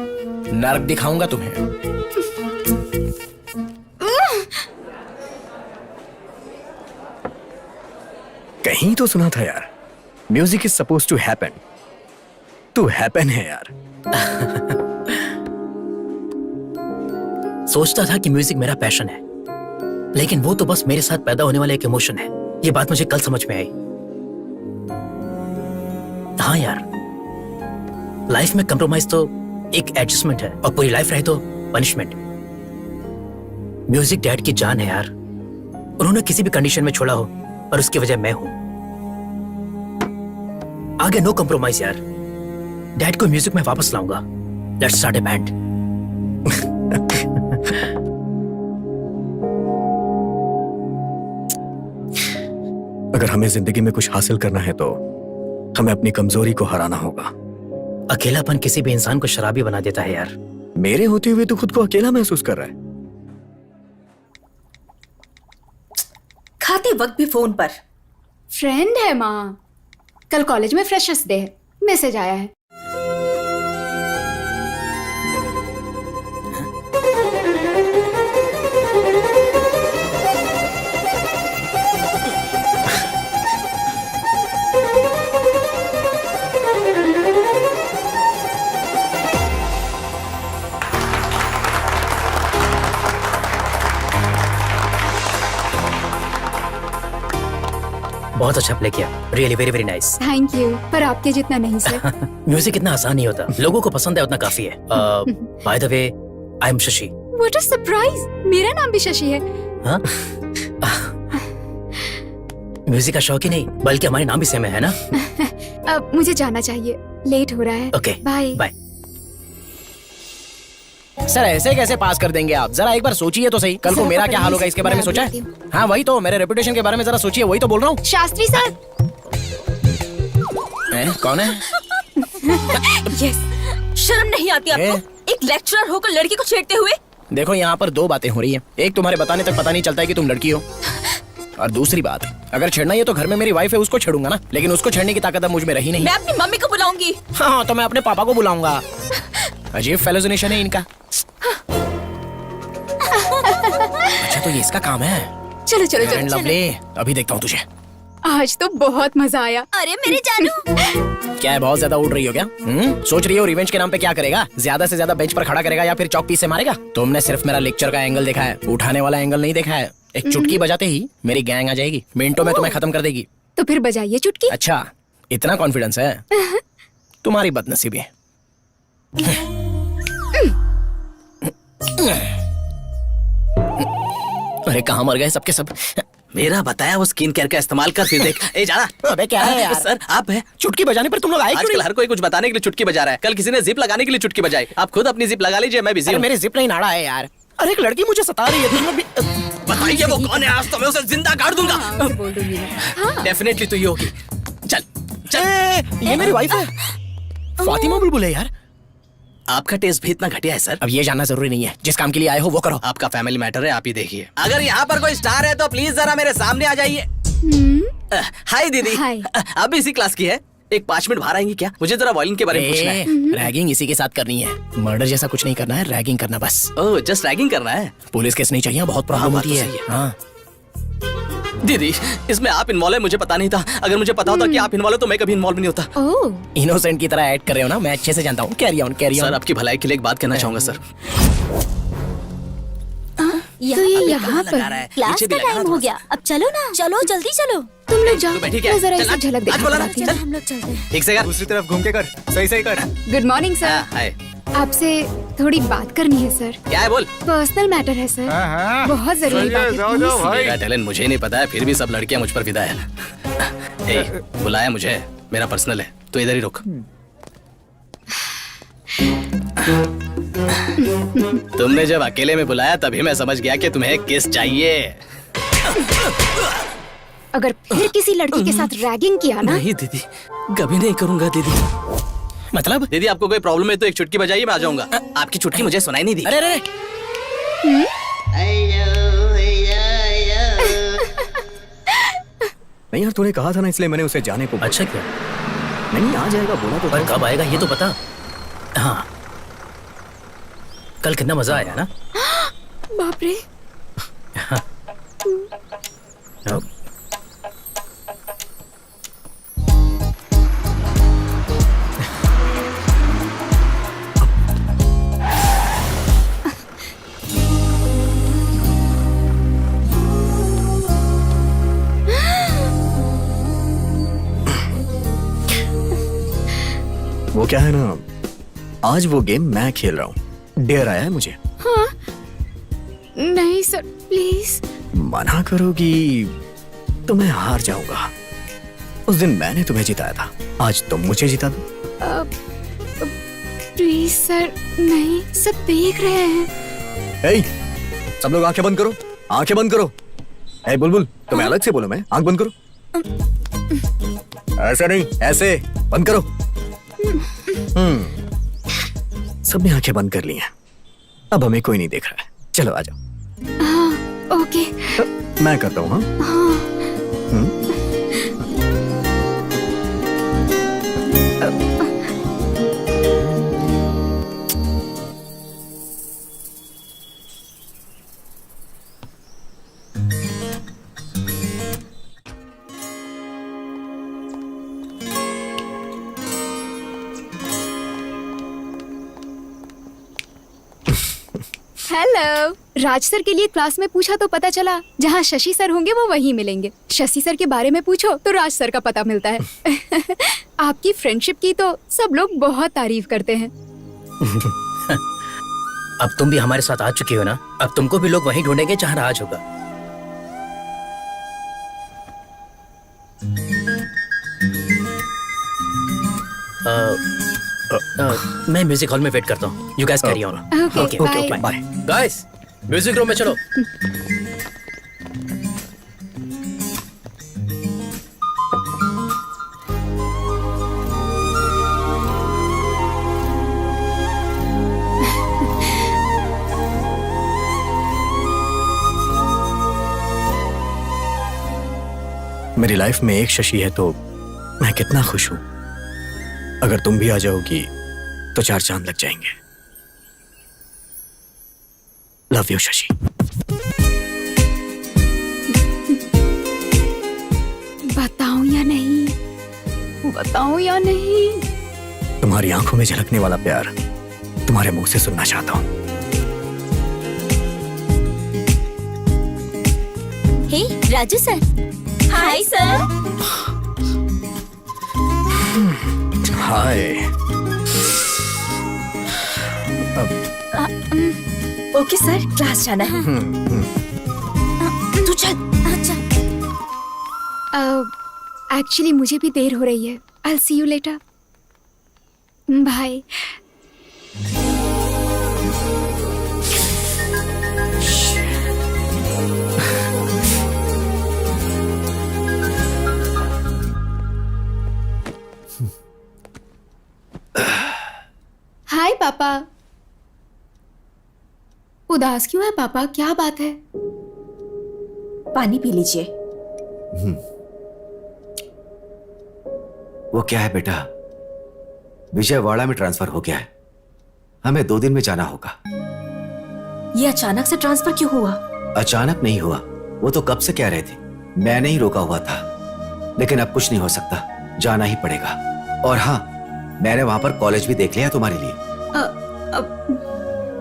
नर्क दिखाऊंगा तुम्हें। कहीं तो सुना था यार, music is suppose to happen. तू हैपन है यार। सोचता था कि म्यूजिक मेरा पैशन है, लेकिन वो तो बस मेरे साथ पैदा होने वाला एक इमोशन है। ये बात मुझे कल समझ में आई। हाँ यार, लाइफ में कंप्रोमाइज तो एक एडजस्टमेंट है, और पूरी लाइफ रहे तो पनिशमेंट। म्यूजिक डैड की जान है यार। उन्होंने किसी भी कंडीशन में छोड़ा हो, और उसकी वजह मैं हूं। आगे नो कंप्रोमाइज यार। डैड को म्यूजिक में वापस लाऊंगा। Let's start a band. अगर हमें जिंदगी में कुछ हासिल करना है तो हमें अपनी कमजोरी को हराना होगा। अकेलापन किसी भी इंसान को शराबी बना देता है यार। मेरे होते हुए तो खुद को अकेला महसूस कर रहा है। खाते वक्त भी फोन पर। फ्रेंड है माँ। कल कॉलेज में फ्रेशर्स डे है, मैसेज आया है। बहुत अच्छा प्ले किया, really very very nice. Thank you, पर आपके जितना नहीं सर। म्यूजिक इतना आसान नहीं होता, लोगों को पसंद है उतना काफी है। By the way, I am Shashi. What a surprise, मेरा नाम भी शशि है। हाँ? म्यूजिक का शौक ही नहीं, बल्कि हमारे नाम भी सेम है ना? अब मुझे जाना चाहिए, लेट हो रहा है। Okay, bye bye. सर ऐसे कैसे पास कर देंगे आप? जरा एक बार सोचिए तो सही, कल को मेरा क्या हाल होगा इसके बारे में सोचा है? हाँ वही तो, मेरे रेपुटेशन के बारे में जरा सोचिए, वही तो बोल रहा हूँ। शास्त्री सर। कौन है? यस, शर्म नहीं आती आपको? एक लेक्चरर होकर लड़की को छेड़ते हुए। देखो यहाँ पर दो बातें हो रही हैं। एक, तुम्हारे बताने तक पता नहीं चलता है कि तुम लड़की हो, और दूसरी बात, अगर छेड़ना ही है तो घर में मेरी वाइफ है, उसको छेड़ूंगा ना, लेकिन उसको छेड़ने की ताकत अब मुझ में रही नहीं। मैं अपनी मम्मी को बुलाऊंगी। हाँ तो मैं अपने पापा को बुलाऊंगा। अजीब फेलोजिनेशन है इनका। अच्छा तो ये इसका काम है। चलो चलो चलो, लवली, अभी देखता हूँ तुझे। आज तो बहुत मजा आया। अरे मेरे जानू। क्या है, बहुत ज्यादा उड़ रही हो क्या? सोच रही हो रिवेंज के नाम पे क्या करेगा? ज्यादा से ज्यादा बेंच पर खड़ा करेगा या फिर चौक पीस से मारेगा? तुमने सिर्फ मेरा लेक्चर का एंगल देखा है, उठाने वाला एंगल नहीं देखा है। एक चुटकी बजाते ही मेरी गैंग आ जाएगी, मिनटों में तुम्हें खत्म कर देगी। तो फिर बजाइए चुटकी। अच्छा, इतना कॉन्फिडेंस है? तुम्हारी बदनसीबी है। अरे कहाँ मर गए सबके सब? मेरा बताया वो स्किन केयर का इस्तेमाल कर, फिर देख। ए जाना। अबे क्या है यार? सर आप है। चुटकी बजाने पर तुम लोग आए क्यों आजकल नहीं? हर कोई कुछ बताने के लिए चुटकी बजा रहा है। कल किसी ने जिप लगाने के लिए चुटकी बजाई। आप खुद अपनी जिप लगा लीजिए, मैं बिजी अरे हूँ। मेरे जिप नहीं नाड़ा है यार। अरे एक लड़की मुझे सता रही है, तुम लोग भी बताइए वो कौन है, आज तो मैं उसे जिंदा गाड़ दूंगा। हाँ, बोल दूंगी मैं। हाँ। डेफिनेटली तो ये होगी। चल चल। ये मेरी वाइफ है, फातिमा बुलबुल है यार। आपका टेस्ट भी इतना घटिया है सर? अब ये जानना जरूरी नहीं है, जिस काम के लिए आए हो वो करो। आपका फैमिली मैटर है, आप ही देखिए। अगर यहाँ पर कोई स्टार है तो प्लीज जरा मेरे सामने आ जाइए। हाय दीदी। हाय। आप भी इसी क्लास की है? एक 5 मिनट बाहर आएंगी क्या? मुझे जरा वायलिन के बारे में पूछना है। रैगिंग इसी के साथ करनी है, मर्डर जैसा कुछ नहीं करना है, रैगिंग करना बस। ओह जस्ट रैगिंग करना है? पुलिस केस नहीं चाहिए, बहुत प्रॉब्लम बात होती तो है। सही है। हाँ दीदी इसमें आप इन्वॉल्व है, मुझे पता नहीं था। अगर मुझे पता होता कि आप इन्वॉल्व हो तो मैं कभी इन्वॉल्व नहीं होता। ओह, इनोसेंट की तरह ऐड कर रहे हो ना, मैं अच्छे से जानता हूँ। Carry on carry sir on. आपकी भलाई के लिए एक बात कहना चाहूंगा सर। यहाँ तो ये यहाँ पर लगा रहा है, क्लास पीछे भी का लगा टाइम रहा हो है। गया, अब चलो ना। चलो जल्दी चलो। तुम लोग जाओ, तो बैठी क्या? मैं जरा चल, इसे झलक आज देखना बोला ना, चाहती चल। हूँ। हम लोग चलते हैं। ठीक से कर। दूसरी तरफ घूम के कर, सही सही कर। Good morning sir. हाय। आपसे थोड़ी बात करनी है सर। क्या है बोल? पर्सनल मैटर है सर, बहुत जरूरी बात है। please। मेरा टैलेंट मुझे ही नहीं पता है, फिर भी सब लड़कियां मुझ पर फिदा है। ए, बुलाया मुझे, मेरा पर्सनल है, तो इधर ही रुक। तुमने जब अकेले में बुलाया तभी मैं समझ गया कि तुम्हें किस चाहिए। अगर फिर किसी लड़की के साथ रैगिंग किया ना। नहीं दीदी, कभी नहीं करूंगा दीदी। मतलब दीदी आपको कोई प्रॉब्लम है तो एक चुटकी बजाइए, मैं आ जाऊंगा। आपकी चुटकी मुझे सुनाई नहीं दी। अरे अरे नहीं यार, तूने कहा था ना, इसलिए मैंने उसे जाने को बोला। अच्छा क्या? नहीं आ जाएगा, बोला तो पर था। कब आएगा ये तो बता। हाँ, कल कितना मजा आया ना? बाप रे। वो क्या है ना, आज वो गेम मैं खेल रहा हूँ। डेयर आया है मुझे। हाँ नहीं सर प्लीज। मना करोगी तो मैं हार जाऊंगा। उस दिन मैंने तुम्हें जिताया था, आज तुम मुझे जिता दो। प्लीज सर नहीं, सब देख रहे हैं। ए, सब लोग आंखें बंद करो, आंखें बंद करो। ए बुलबुल, तुम्हें अलग से बोलो, मैं आंख बंद करो। ऐसे नहीं, ऐसे बंद करो। सबने आंखें बंद कर ली हैं, अब हमें कोई नहीं देख रहा है। चलो आ जाओ। हाँ ओके। मैं करता हूँ। हाँ हेलो। राज सर के लिए क्लास में पूछा तो पता चला जहाँ शशि सर होंगे वो वहीं मिलेंगे। शशि सर के बारे में पूछो तो राज सर का पता मिलता है। आपकी फ्रेंडशिप की तो सब लोग बहुत तारीफ करते हैं। अब तुम भी हमारे साथ आ चुकी हो ना, अब तुमको भी लोग वहीं ढूंढेंगे जहाँ राज होगा। मैं म्यूजिक हॉल में वेट करता हूँ। You guys carry on. Okay bye. Bye. Guys music room में चलो। मेरी लाइफ में एक शशि है तो मैं कितना खुश हूं। अगर तुम भी आ जाओगी तो 4 चांद लग जाएंगे। Love you Shashi. बताऊं या नहीं, बताऊं या नहीं? तुम्हारी आंखों में झलकने वाला प्यार तुम्हारे मुंह से सुनना चाहता हूं। Hey Raju sir. Hi sir. Hi. Okay sir, class जाना है। तू चल। अच्छा। एक्चुअली मुझे भी देर हो रही है। I'll see you later. Bye. Hi पापा। उदास क्यों है पापा, क्या बात है? पानी पी लीजिए। वो क्या है बेटा, विजयवाड़ा में ट्रांसफर हो गया है, हमें 2 दिन में जाना होगा। ये अचानक से ट्रांसफर क्यों हुआ? अचानक नहीं हुआ, वो तो कब से कह रहे थे, मैंने ही रोका हुआ था। लेकिन अब कुछ नहीं हो सकता, जाना ही पड़ेगा। और हाँ, मैंने वहां पर कॉलेज भी देख लिया तुम्हारे लिए।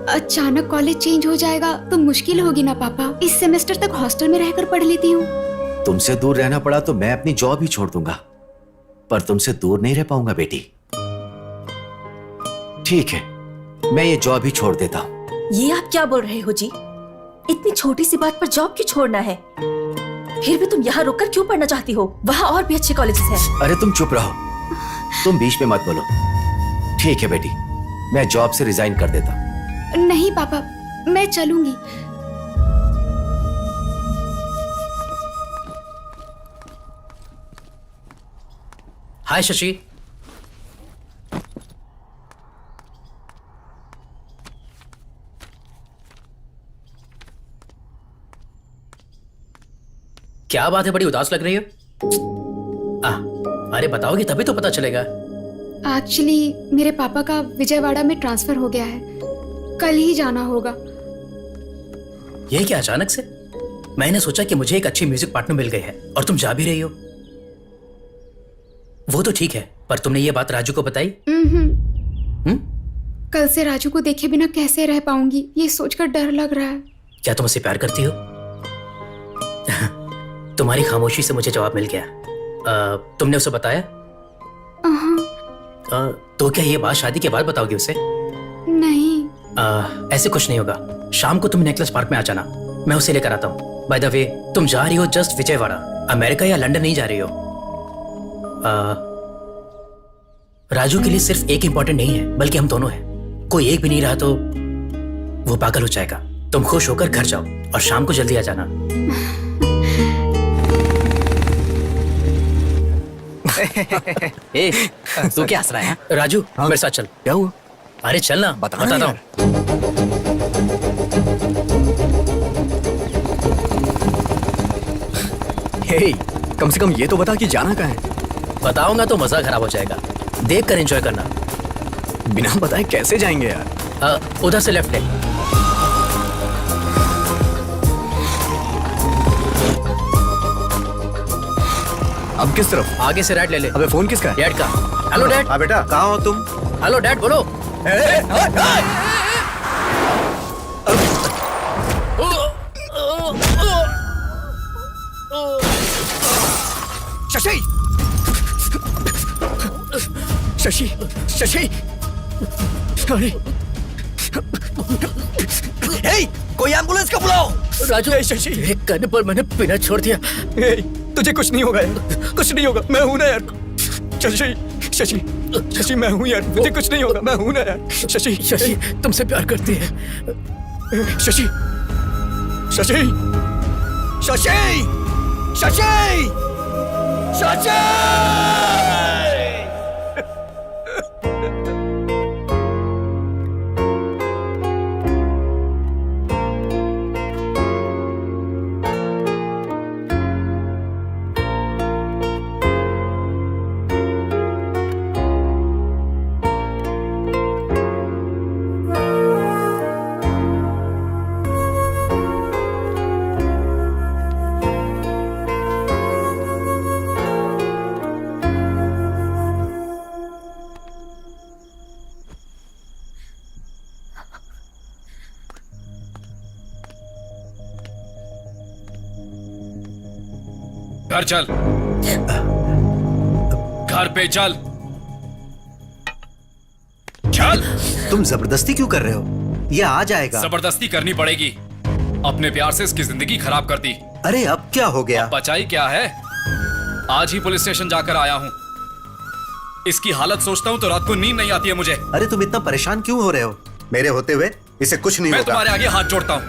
अचानक कॉलेज चेंज हो जाएगा तो मुश्किल होगी ना पापा। इस सेमेस्टर तक हॉस्टल में रहकर पढ़ लेती हूँ। तुमसे दूर रहना पड़ा तो मैं अपनी जॉब ही छोड़ दूंगा, पर तुमसे दूर नहीं रह पाऊंगा बेटी। ठीक है, मैं ये जॉब ही छोड़ देता हूँ। ये आप क्या बोल रहे हो जी? इतनी छोटी सी बात पर जॉब क्यों छोड़ना है? फिर भी तुम यहाँ रुककर क्यों पढ़ना चाहती हो? वहाँ और भी अच्छे कॉलेजेस हैं। अरे तुम चुप रहो, तुम बीच में मत बोलो। ठीक है बेटी, मैं जॉब से रिजाइन कर देता हूँ। नहीं पापा, मैं चलूंगी। हाय शशि। क्या बात है, बड़ी उदास लग रही हो? अरे बताओगी तभी तो पता चलेगा। एक्चुअली मेरे पापा का विजयवाड़ा में ट्रांसफर हो गया है, कल ही जाना होगा। ये क्या अचानक से? मैंने सोचा कि मुझे एक अच्छी म्यूजिक पार्टनर मिल गई है और तुम जा भी रही हो। वो तो ठीक है, पर तुमने ये बात राजू को बताई? कल से राजू को देखे बिना कैसे रह पाऊंगी, ये सोचकर डर लग रहा है। क्या तुम उससे प्यार करती हो? तुम्हारी खामोशी से मुझे जवाब मिल गया। तुमने उसे बताया? तो क्या ये बात शादी के बाद बताओगे उसे? नहीं। ऐसे कुछ नहीं होगा। शाम को तुम नेकलेस पार्क में आ जाना, मैं उसे लेकर आता हूँ। बाय द वे, तुम जा रही हो जस्ट विजयवाड़ा, अमेरिका या लंदन नहीं जा रही हो। राजू के लिए सिर्फ एक इंपॉर्टेंट नहीं है, बल्कि हम दोनों हैं। कोई एक भी नहीं रहा तो वो पागल हो जाएगा। तुम खुश होकर घर जाओ और शाम को जल्दी आ जाना। ए, तू क्या हंस रहा है? राजू, मेरे साथ चल। क्या हुआ? अरे चल ना, बताता हूँ। हे, कम से कम ये तो बता कि जाना कहाँ है? बताऊंगा तो मजा खराब हो जाएगा। देख कर एंजॉय करना। बिना बताए कैसे जाएंगे यार? उधर से लेफ्ट है। अब किस तरफ? आगे से राइट ले ले। अबे फोन किसका है? डैड का। Hello dad. हाँ बेटा, कहाँ हो तुम? हेलो डैड, बोलो। शशि! शशि! शशि! अरे! हे! कोई एम्बुलेंस का बुलाओ! राजू, शशि! एक करने पर मैंने पीना छोड़ दिया। हे! तुझे कुछ नहीं होगा यार, कुछ नहीं होगा, मैं हूं ना यार। शशि! शशि! शशि, मैं हूं यार, मुझे कुछ नहीं होगा, मैं हूं ना यार। शशि! शशि तुमसे प्यार करती है। शशि! शशि! शशि! शशि! शशि! घर चल, घर पे चल, चल। तुम जबरदस्ती क्यों कर रहे हो? ये आ जाएगा। जबरदस्ती करनी पड़ेगी। अपने प्यार से इसकी जिंदगी खराब कर दी। अरे अब क्या हो गया? बचाई क्या है? आज ही पुलिस स्टेशन जाकर आया हूं। इसकी हालत सोचता हूं तो रात को नींद नहीं आती है मुझे। अरे तुम इतना परेशान क्यों हो रहे हो? मेरे होते हुए इसे कुछ नहीं मैं होगा। तुम्हारे आगे हाथ जोड़ता हूं।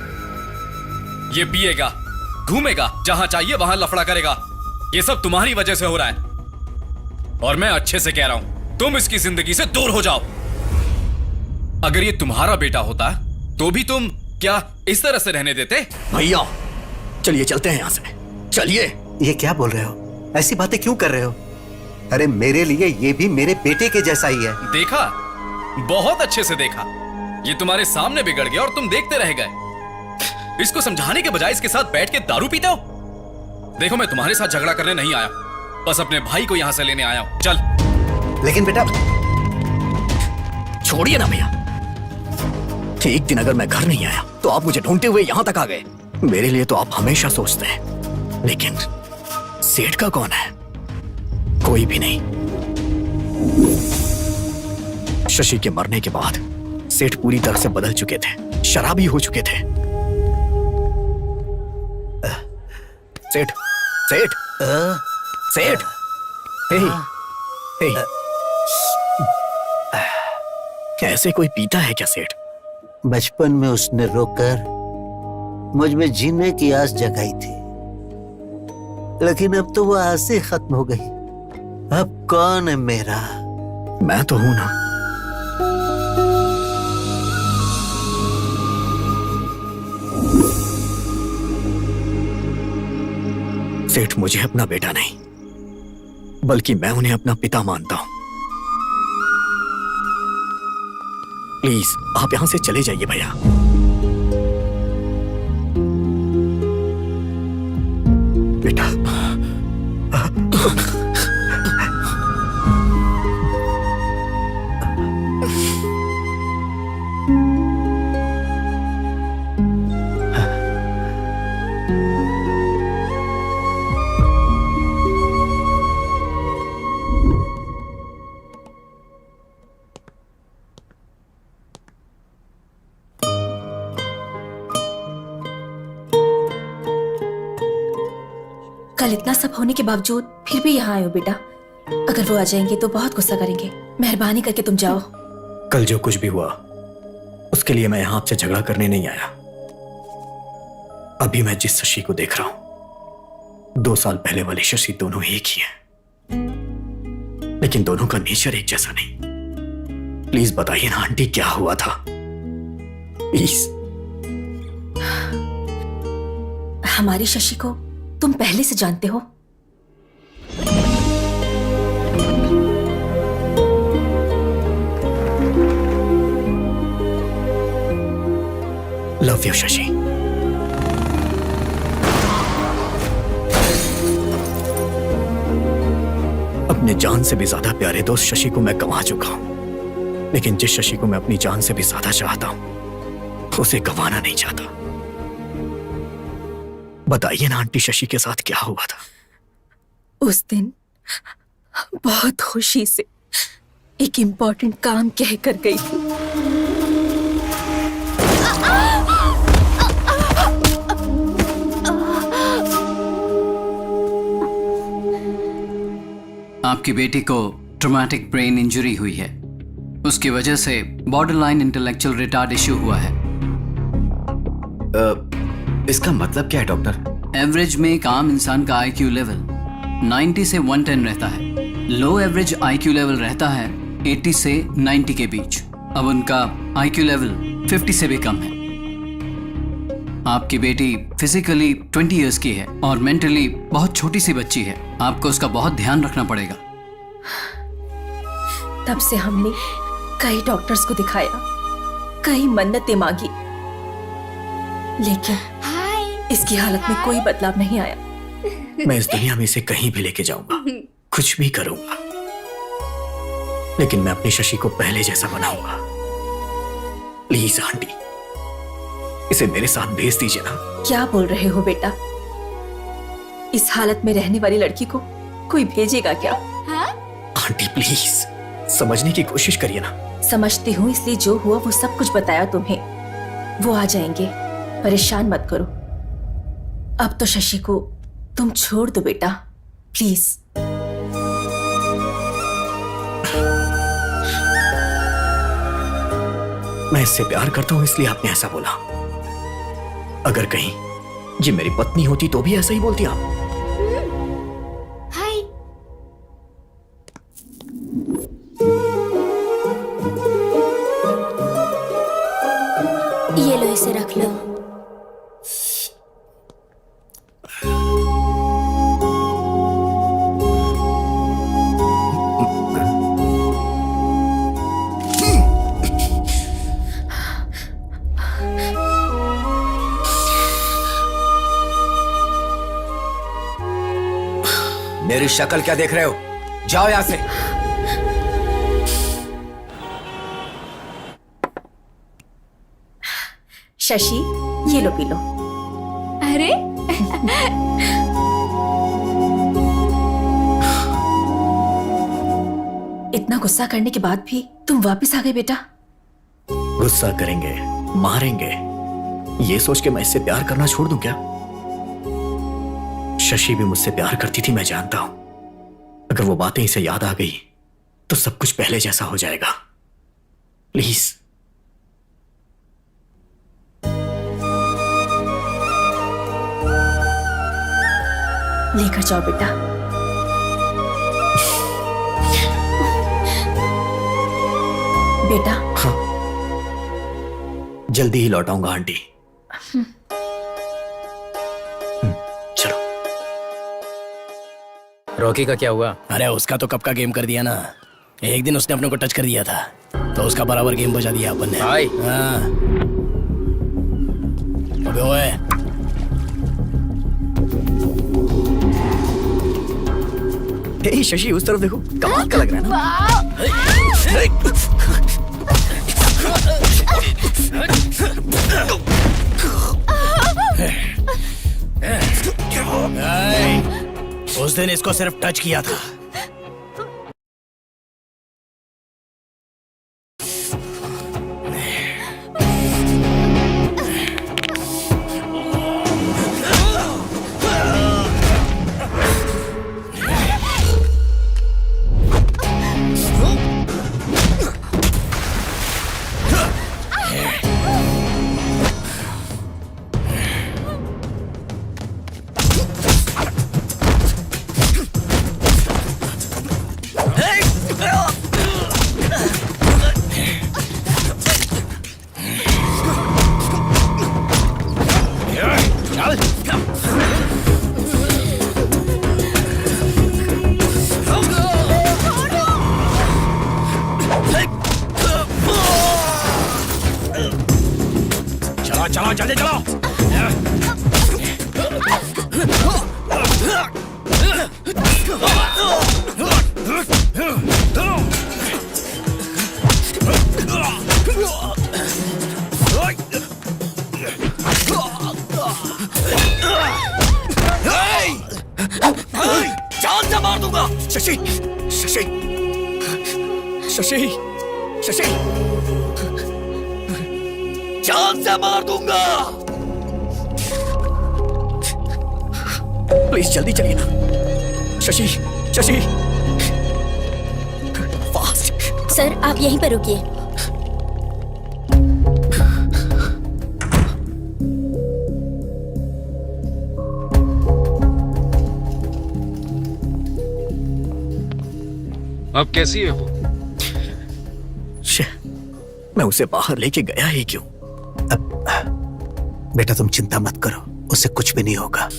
ये पिएगा, घूमेगा, जहां चाहिए वहां लफड़ा करेगा। ये सब तुम्हारी वजह से हो रहा है और मैं अच्छे से कह रहा हूं, तुम इसकी जिंदगी से दूर हो जाओ। अगर ये तुम्हारा बेटा होता तो भी तुम क्या इस तरह से रहने देते? भैया, चलिए चलते हैं यहाँ से, चलिए। ये क्या बोल रहे हो? ऐसी बातें क्यों कर रहे हो? अरे मेरे लिए ये भी मेरे बेटे के जैसा ही है। देखा, बहुत अच्छे से देखा। ये तुम्हारे सामने बिगड़ गया और तुम देखते रह गए। इसको समझाने के बजाय इसके साथ बैठ के दारू पीते हो। देखो, मैं तुम्हारे साथ झगड़ा करने नहीं आया, बस अपने भाई को यहां से लेने आया हूं। चल। लेकिन बेटा, छोड़िए ना भैया। एक दिन अगर मैं घर नहीं आया तो आप मुझे ढूंढते हुए यहां तक आ गए। मेरे लिए तो आप हमेशा सोचते हैं, लेकिन सेठ का कौन है? कोई भी नहीं। शशि के मरने के बाद सेठ पूरी तरह से बदल चुके थे, शराबी हो चुके थे। सेठ, सेठ, सेठ, ऐसे कोई पीता है क्या सेठ? बचपन में उसने रोकर मुझ में जीने की आस जगाई थी, लेकिन अब तो वो आस ही खत्म हो गई। अब कौन है मेरा? मैं तो हूं ना। सेठ मुझे अपना बेटा नहीं, बल्कि मैं उन्हें अपना पिता मानता हूं। प्लीज आप यहां से चले जाइए भैया। बेटा, कल इतना सब होने के बावजूद फिर भी यहाँ आए हो बेटा। अगर वो आ जाएंगे तो बहुत गुस्सा करेंगे। मेहरबानी करके तुम जाओ। कल जो कुछ भी हुआ उसके लिए मैं यहां आपसे झगड़ा करने नहीं आया। अभी मैं जिस शशि को देख रहा हूं 2 साल पहले वाली शशि दोनों एक ही हैं, लेकिन दोनों का नेचर एक जैसा नहीं। प्लीज बताइए ना आंटी, क्या हुआ था प्लीज। हमारी शशि को तुम पहले से जानते हो। Love you Shashi. अपने जान से भी ज्यादा प्यारे दोस्त शशि को मैं गंवा चुका हूं, लेकिन जिस शशि को मैं अपनी जान से भी ज्यादा चाहता हूं उसे गंवाना नहीं चाहता। बताइए ना आंटी, शशि के साथ क्या हुआ था? उस दिन बहुत खुशी से एक इम्पोर्टेंट काम कह कर गई थी। आपकी बेटी को ट्रॉमेटिक ब्रेन इंजरी हुई है। उसकी वजह से बॉर्डरलाइन इंटेलेक्चुअल रिटार्ड इश्यू हुआ है। इसका मतलब क्या है डॉक्टर? एवरेज में एक आम इंसान का आईक्यू लेवल 90 से 110 रहता है। लो एवरेज आईक्यू लेवल रहता है 80 से 90 के बीच। अब उनका आईक्यू लेवल 50 से भी कम है। आपकी बेटी फिजिकली 20 इयर्स की है और मेंटली बहुत छोटी सी बच्ची है। आपको उसका बहुत ध्यान रखना पड़ेगा। तब से हमने कई डॉक्टर्स को दिखाया, कई मन्नतें मांगी, लेकिन इसकी हालत में कोई बदलाव नहीं आया। मैं इस दुनिया में इसे कहीं भी लेके जाऊंगा, कुछ भी करूंगा, लेकिन मैं अपनी शशि को पहले जैसा बनाऊंगा। प्लीज आंटी, इसे मेरे साथ भेज दीजिए ना। क्या बोल रहे हो बेटा? इस हालत में रहने वाली लड़की को कोई भेजेगा क्या? आंटी प्लीज समझने की कोशिश करिए ना। समझती हूँ, इसलिए जो हुआ वो सब कुछ बताया तुम्हें। वो आ जाएंगे, परेशान मत करो। अब तो शशि को तुम छोड़ दो बेटा, प्लीज। मैं इससे प्यार करता हूं इसलिए आपने ऐसा बोला। अगर कहीं ये मेरी पत्नी होती तो भी ऐसा ही बोलती आप। हाय। ये लो, इसे रख लो। मेरी शक्ल क्या देख रहे हो? जाओ यहां से। शशि, ये लो, पी लो। अरे इतना गुस्सा करने के बाद भी तुम वापस आ गए बेटा। गुस्सा करेंगे, मारेंगे, ये सोच के मैं इससे प्यार करना छोड़ दूं क्या? शशि भी मुझसे प्यार करती थी, मैं जानता हूं। अगर वो बातें इसे याद आ गई तो सब कुछ पहले जैसा हो जाएगा। प्लीज। लेकर जाओ बेटा। बेटा। हाँ, जल्दी ही लौटाऊंगा आंटी। चलो। रॉकी का क्या हुआ? अरे उसका तो कब का गेम कर दिया ना। एक दिन उसने अपने को टच कर दिया था तो उसका बराबर गेम बजा दिया अपन ने। भाई। हाँ। अबे ओए। हे शशि, उस तरफ देखो, कमाल का लग रहा है ना? उस दिन इसको सिर्फ टच किया था। जल्दी चलो। जान से मार दूंगा। शशि, शशि, शशि, शशि, जान से मार दूंगा। प्लीज जल्दी चलिए ना। शशि, शशि, फास्ट। सर आप यहीं पर रुकिए। अब कैसी है वो? मैं उसे बाहर लेके गया ही क्यों? बेटा तुम चिंता मत करो, उससे कुछ भी नहीं होगा।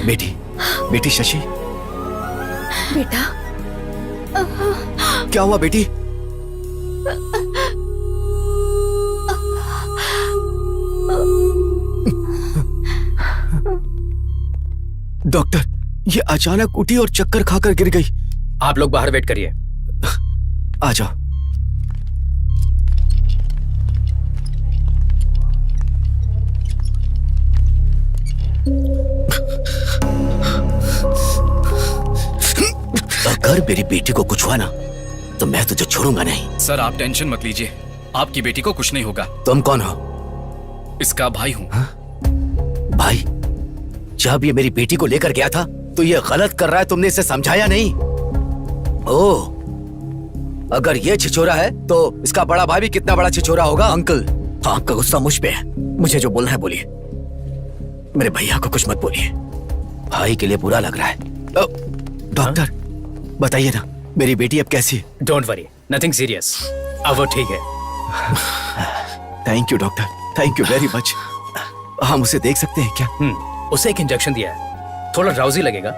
बेटी, बेटी शशि, बेटा क्या हुआ बेटी? डॉक्टर, ये अचानक उठी और चक्कर खाकर गिर गई। आप लोग बाहर वेट करिए। आ जाओ। अगर मेरी बेटी को कुछ हुआ ना तो मैं तुझे छोड़ूंगा नहीं। सर आप टेंशन मत लीजिए, आपकी बेटी को कुछ नहीं होगा। तुम कौन हो? इसका भाई हूँ। भाई? जब ये मेरी बेटी को लेकर गया था तो ये गलत कर रहा है, तुमने इसे समझाया नहीं? ओह, अगर ये छिछोरा है तो इसका बड़ा भाई भी कितना बड़ा छिछोरा होगा। अंकल, आपका गुस्सा मुझ पे है, मुझे जो बोलना है बोलिए। मेरे भैया को कुछ मत बोलिए, भाई के लिए बुरा लग रहा है। डॉक्टर बताइए ना, मेरी बेटी अब कैसी है? डोंट वरी, नथिंग सीरियस, अब वो ठीक है। Thank you doctor, thank you very much. हम उसे देख सकते हैं क्या? उसे एक इंजेक्शन दिया है, थोड़ा ड्राउजी लगेगा,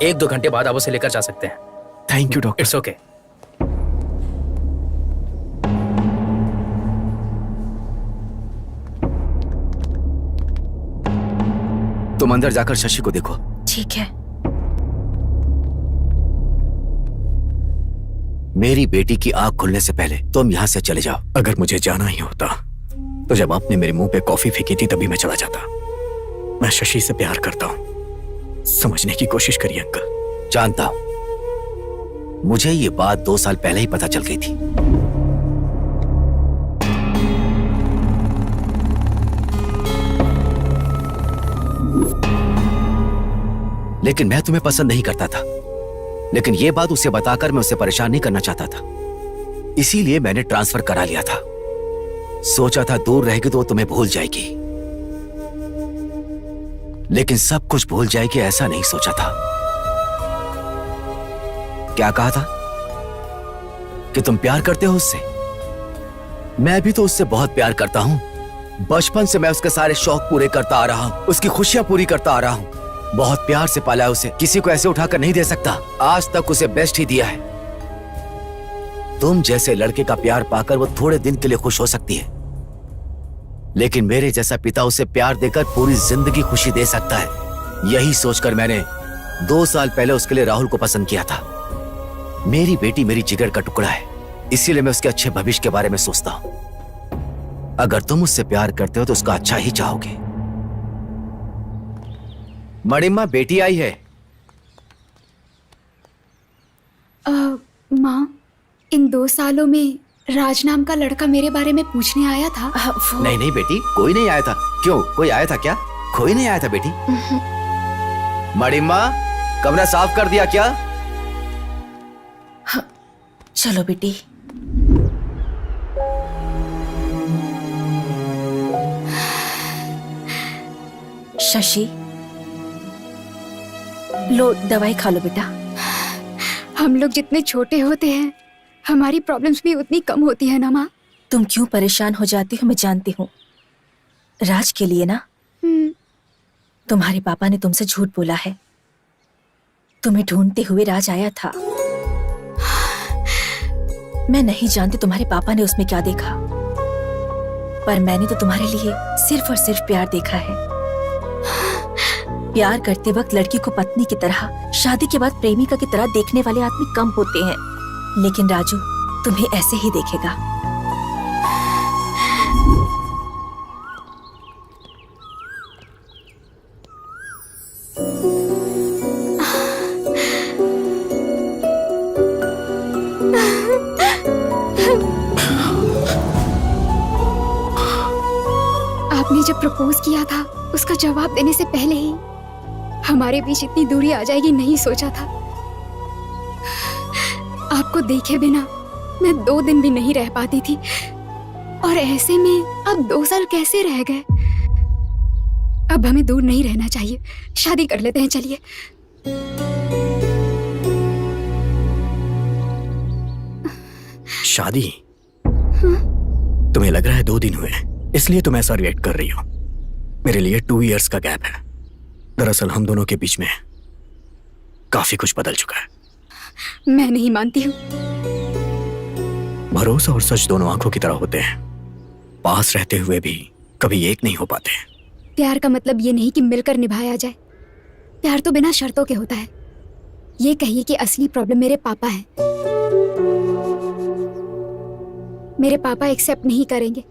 1-2 घंटे बाद आप उसे लेकर जा सकते हैं। Thank you doctor. It's okay. तुम अंदर जाकर शशि को देखो। ठीक है। मेरी बेटी की आंख खुलने से पहले तुम यहाँ से चले जाओ। अगर मुझे जाना ही होता तो जब आपने मेरे मुंह पे कॉफी फेंकी थी तभी मैं चला जाता। मैं शशि से प्यार करता हूँ, समझने की कोशिश करिए अंकल। जानता हूं, मुझे ये बात 2 साल पहले ही पता चल गई थी। लेकिन मैं तुम्हें पसंद नहीं करता था, लेकिन यह बात उसे बताकर मैं उसे परेशान नहीं करना चाहता था, इसीलिए मैंने ट्रांसफर करा लिया था। सोचा था दूर रहेगी तो वो तुम्हें भूल जाएगी, लेकिन सब कुछ भूल जाएगी ऐसा नहीं सोचा था। क्या कहा था कि तुम प्यार करते हो उससे? मैं भी तो उससे बहुत प्यार करता हूं। बचपन से मैं उसके सारे शौक पूरे करता आ रहा हूं, उसकी खुशियां पूरी करता आ रहा हूं। बहुत प्यार से पाला है उसे, किसी को ऐसे उठाकर नहीं दे सकता। आज तक उसे बेस्ट ही दिया है। तुम जैसे लड़के का प्यार पाकर वो थोड़े दिन के लिए खुश हो सकती है, लेकिन मेरे जैसा पिता उसे प्यार देकर पूरी जिंदगी खुशी दे सकता है। यही सोचकर मैंने 2 साल पहले उसके लिए राहुल को पसंद किया था। मेरी बेटी मेरी जिगर का टुकड़ा है, इसीलिए मैं उसके अच्छे भविष्य के बारे में सोचता हूं। अगर तुम उससे प्यार करते हो तो उसका अच्छा ही चाहोगे। मणिमा, बेटी आई है। माँ, इन 2 सालों में राज नाम का लड़का मेरे बारे में पूछने आया था। नहीं नहीं बेटी, कोई नहीं आया था। क्यों, कोई आया था क्या? कोई नहीं आया था बेटी। मणिमा, कमरा साफ कर दिया क्या? हाँ, चलो बेटी। शशि, लो दवाई खा लो बेटा। हम लोग जितने छोटे होते हैं हमारी प्रॉब्लम्स भी उतनी कम होती है ना माँ। तुम क्यों परेशान हो जाती हो मैं जानती हूँ। राज के लिए ना, तुम्हारे पापा ने तुमसे झूठ बोला है। तुम्हें ढूंढते हुए राज आया था। मैं नहीं जानती तुम्हारे पापा ने उसमें क्या देखा, पर मैंने तो तुम्हारे लिए सिर्फ और सिर्फ प्यार देखा है। प्यार करते वक्त लड़की को पत्नी की तरह, शादी के बाद प्रेमिका की तरह देखने वाले आदमी कम होते हैं, लेकिन राजू तुम्हें ऐसे ही देखेगा। आपने जब प्रपोज किया था उसका जवाब देने से पहले ही हमारे बीच इतनी दूरी आ जाएगी नहीं सोचा था। आपको देखे बिना मैं 2 दिन भी नहीं रह पाती थी, और ऐसे में अब 2 साल कैसे रह गए। अब हमें दूर नहीं रहना चाहिए, शादी कर लेते हैं चलिए। शादी? तुम्हें लग रहा है 2 दिन हुए इसलिए तुम ऐसा रिएक्ट कर रही हो। मेरे लिए 2 इयर्स का गैप है। दरअसल हम दोनों के बीच में काफी कुछ बदल चुका है। मैं नहीं मानती हूँ। भरोसा और सच दोनों आंखों की तरह होते हैं, पास रहते हुए भी कभी एक नहीं हो पाते। प्यार का मतलब ये नहीं कि मिलकर निभाया जाए। प्यार तो बिना शर्तों के होता है। ये कहिए कि असली प्रॉब्लम मेरे पापा है। मेरे पापा एक्सेप्ट नहीं करेंगे।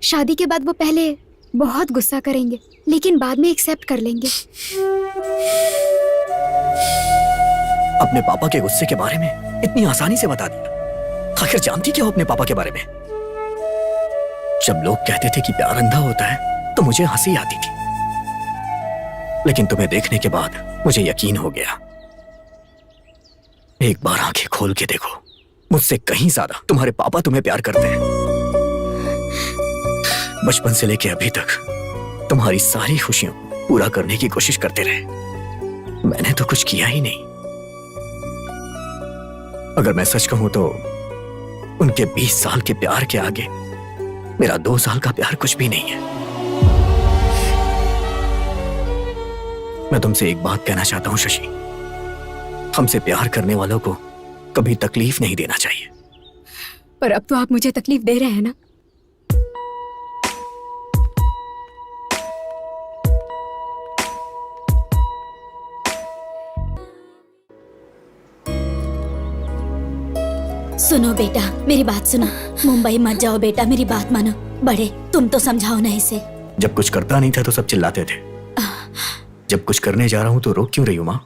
शादी के बाद वो पहले बहुत गुस्सा करेंगे, लेकिन बाद में एक्सेप्ट कर लेंगे। अपने पापा के गुस्से के बारे में इतनी आसानी से बता दिया। आखिर जानती क्या हो अपने पापा के बारे में? जब लोग कहते थे कि प्यार अंधा होता है तो मुझे हंसी आती थी, लेकिन तुम्हें देखने के बाद मुझे यकीन हो गया। एक बार आंखें खोल के देखो, मुझसे कहीं ज्यादा तुम्हारे पापा तुम्हें प्यार करते हैं। बचपन से लेके अभी तक तुम्हारी सारी खुशियों पूरा करने की कोशिश करते रहे। मैंने तो कुछ किया ही नहीं। अगर मैं सच कहूं तो उनके 20 साल के प्यार के आगे मेरा 2 साल का प्यार कुछ भी नहीं है। मैं तुमसे एक बात कहना चाहता हूं शशि, हमसे प्यार करने वालों को कभी तकलीफ नहीं देना चाहिए। पर अब तो आप मुझे तकलीफ दे रहे हैं ना। सुनो बेटा, मेरी बात सुनो। मुंबई मत जाओ बेटा, मेरी बात मानो। बड़े, तुम तो समझाओ ना इसे। जब कुछ करता नहीं था तो सब चिल्लाते थे, जब कुछ करने जा रहा हूं तो रोक क्यों रही हूं मां?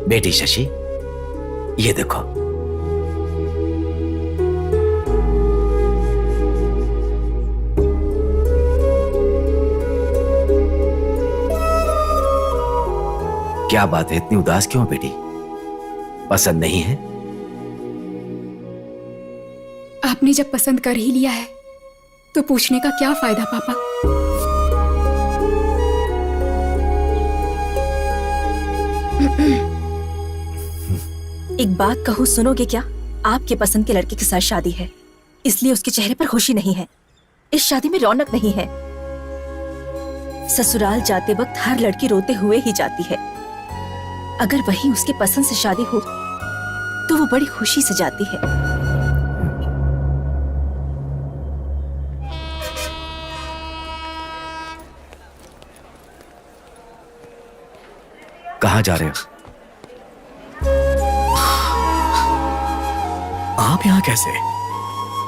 बेटी शशि, ये देखो। क्या बात है, इतनी उदास क्यों बेटी? पसंद नहीं है? आपने जब पसंद कर ही लिया है तो पूछने का क्या फायदा पापा। एक बात कहूँ, सुनोगे क्या? आपके पसंद के लड़के के साथ शादी है, इसलिए उसके चेहरे पर खुशी नहीं है। इस शादी में रौनक नहीं है। ससुराल जाते वक्त हर लड़की रोते हुए ही जाती है। अगर वही उसके पसंद से शादी हो तो वो बड़ी खुशी से जाती है। कहाँ जा रहे हो? आप यहाँ कैसे?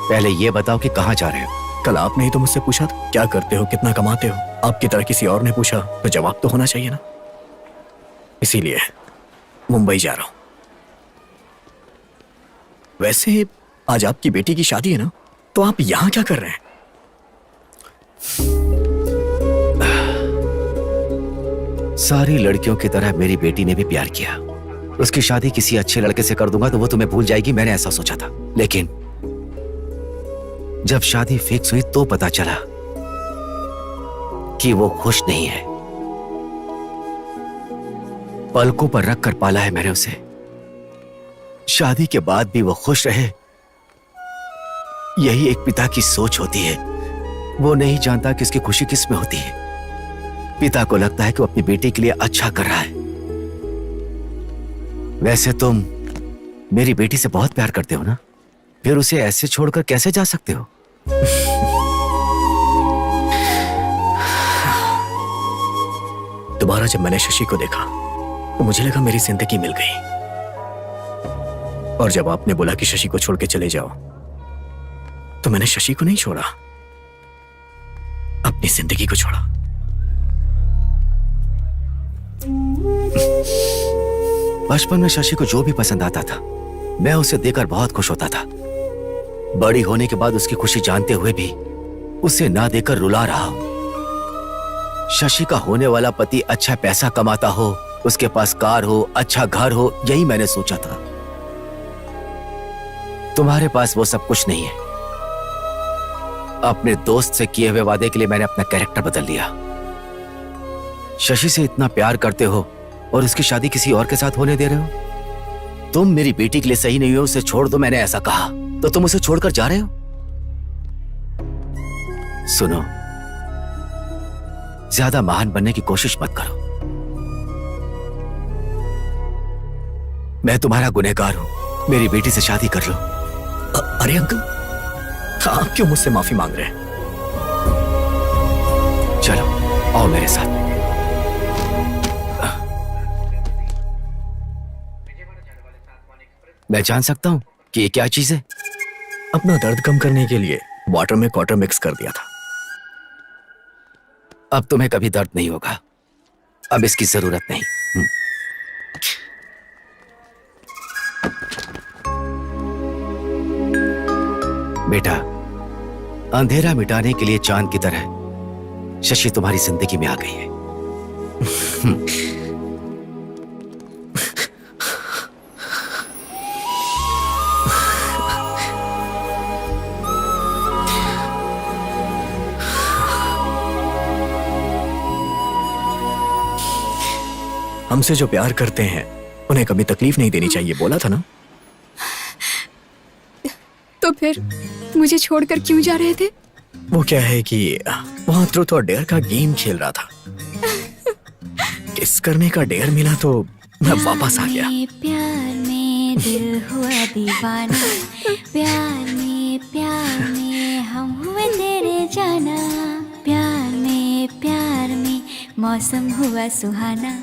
पहले ये बताओ कि कहाँ जा रहे हो? कल आपने ही तो मुझसे पूछा था क्या करते हो, कितना कमाते हो। आपकी तरह किसी और ने पूछा तो जवाब तो होना चाहिए ना। इसीलिए मुंबई जा रहा हूं। वैसे आज आपकी बेटी की शादी है ना, तो आप यहां क्या कर रहे हैं? सारी लड़कियों की तरह मेरी बेटी ने भी प्यार किया। उसकी शादी किसी अच्छे लड़के से कर दूंगा तो वो तुम्हें भूल जाएगी, मैंने ऐसा सोचा था। लेकिन जब शादी फिक्स हुई तो पता चला कि वो खुश नहीं है। पलकों पर रख कर पाला है मैंने उसे। शादी के बाद भी वो खुश रहे, यही एक पिता की सोच होती है। वो नहीं जानता कि उसकी खुशी किस में होती है। पिता को लगता है कि वो अपनी बेटी के लिए अच्छा कर रहा है। वैसे तुम मेरी बेटी से बहुत प्यार करते हो ना, फिर उसे ऐसे छोड़कर कैसे जा सकते हो? दोबारा जब मैंने शशि को देखा तो मुझे लगा मेरी जिंदगी मिल गई। और जब आपने बोला कि शशि को छोड़ के चले जाओ तो मैंने शशि को नहीं छोड़ा, अपनी जिंदगी को छोड़ा। बचपन में शशि को जो भी पसंद आता था मैं उसे देकर बहुत खुश होता था। बड़ी होने के बाद उसकी खुशी जानते हुए भी उसे ना देकर रुला रहा हूं। शशि का होने वाला पति अच्छा पैसा कमाता हो, उसके पास कार हो, अच्छा घर हो, यही मैंने सोचा था। तुम्हारे पास वो सब कुछ नहीं है। अपने दोस्त से किए हुए वादे के लिए मैंने अपना कैरेक्टर बदल लिया। शशि से इतना प्यार करते हो और उसकी शादी किसी और के साथ होने दे रहे हो। तुम मेरी बेटी के लिए सही नहीं हो, उसे छोड़ दो, मैंने ऐसा कहा तो तुम उसे छोड़कर जा रहे हो। सुनो, ज्यादा महान बनने की कोशिश मत करो। मैं तुम्हारा गुनहगार हूं, मेरी बेटी से शादी कर लो। अरे अंकल, आप क्यों मुझसे माफी मांग रहे हैं? चलो आओ मेरे साथ। मैं जान सकता हूं कि ये क्या चीज है? अपना दर्द कम करने के लिए वाटर में क्वार्टर मिक्स कर दिया था। अब तुम्हें कभी दर्द नहीं होगा, अब इसकी जरूरत नहीं। बेटा, अंधेरा मिटाने के लिए चांद की तरह शशि तुम्हारी जिंदगी में आ गई है। हमसे जो प्यार करते हैं उन्हें कभी तकलीफ नहीं देनी चाहिए, बोला था ना। तो फिर मुझे छोड़कर क्यों जा रहे थे? वो क्या है कि वहां ट्रूथ और डेयर का गेम खेल रहा था। किस करने का डेयर मिला तो मैं वापस आ गया। प्यार में दिल हुआ दीवाना, प्यार में हम हुए तेरे जाना, प्यार में मौसम हुआ सुहाना।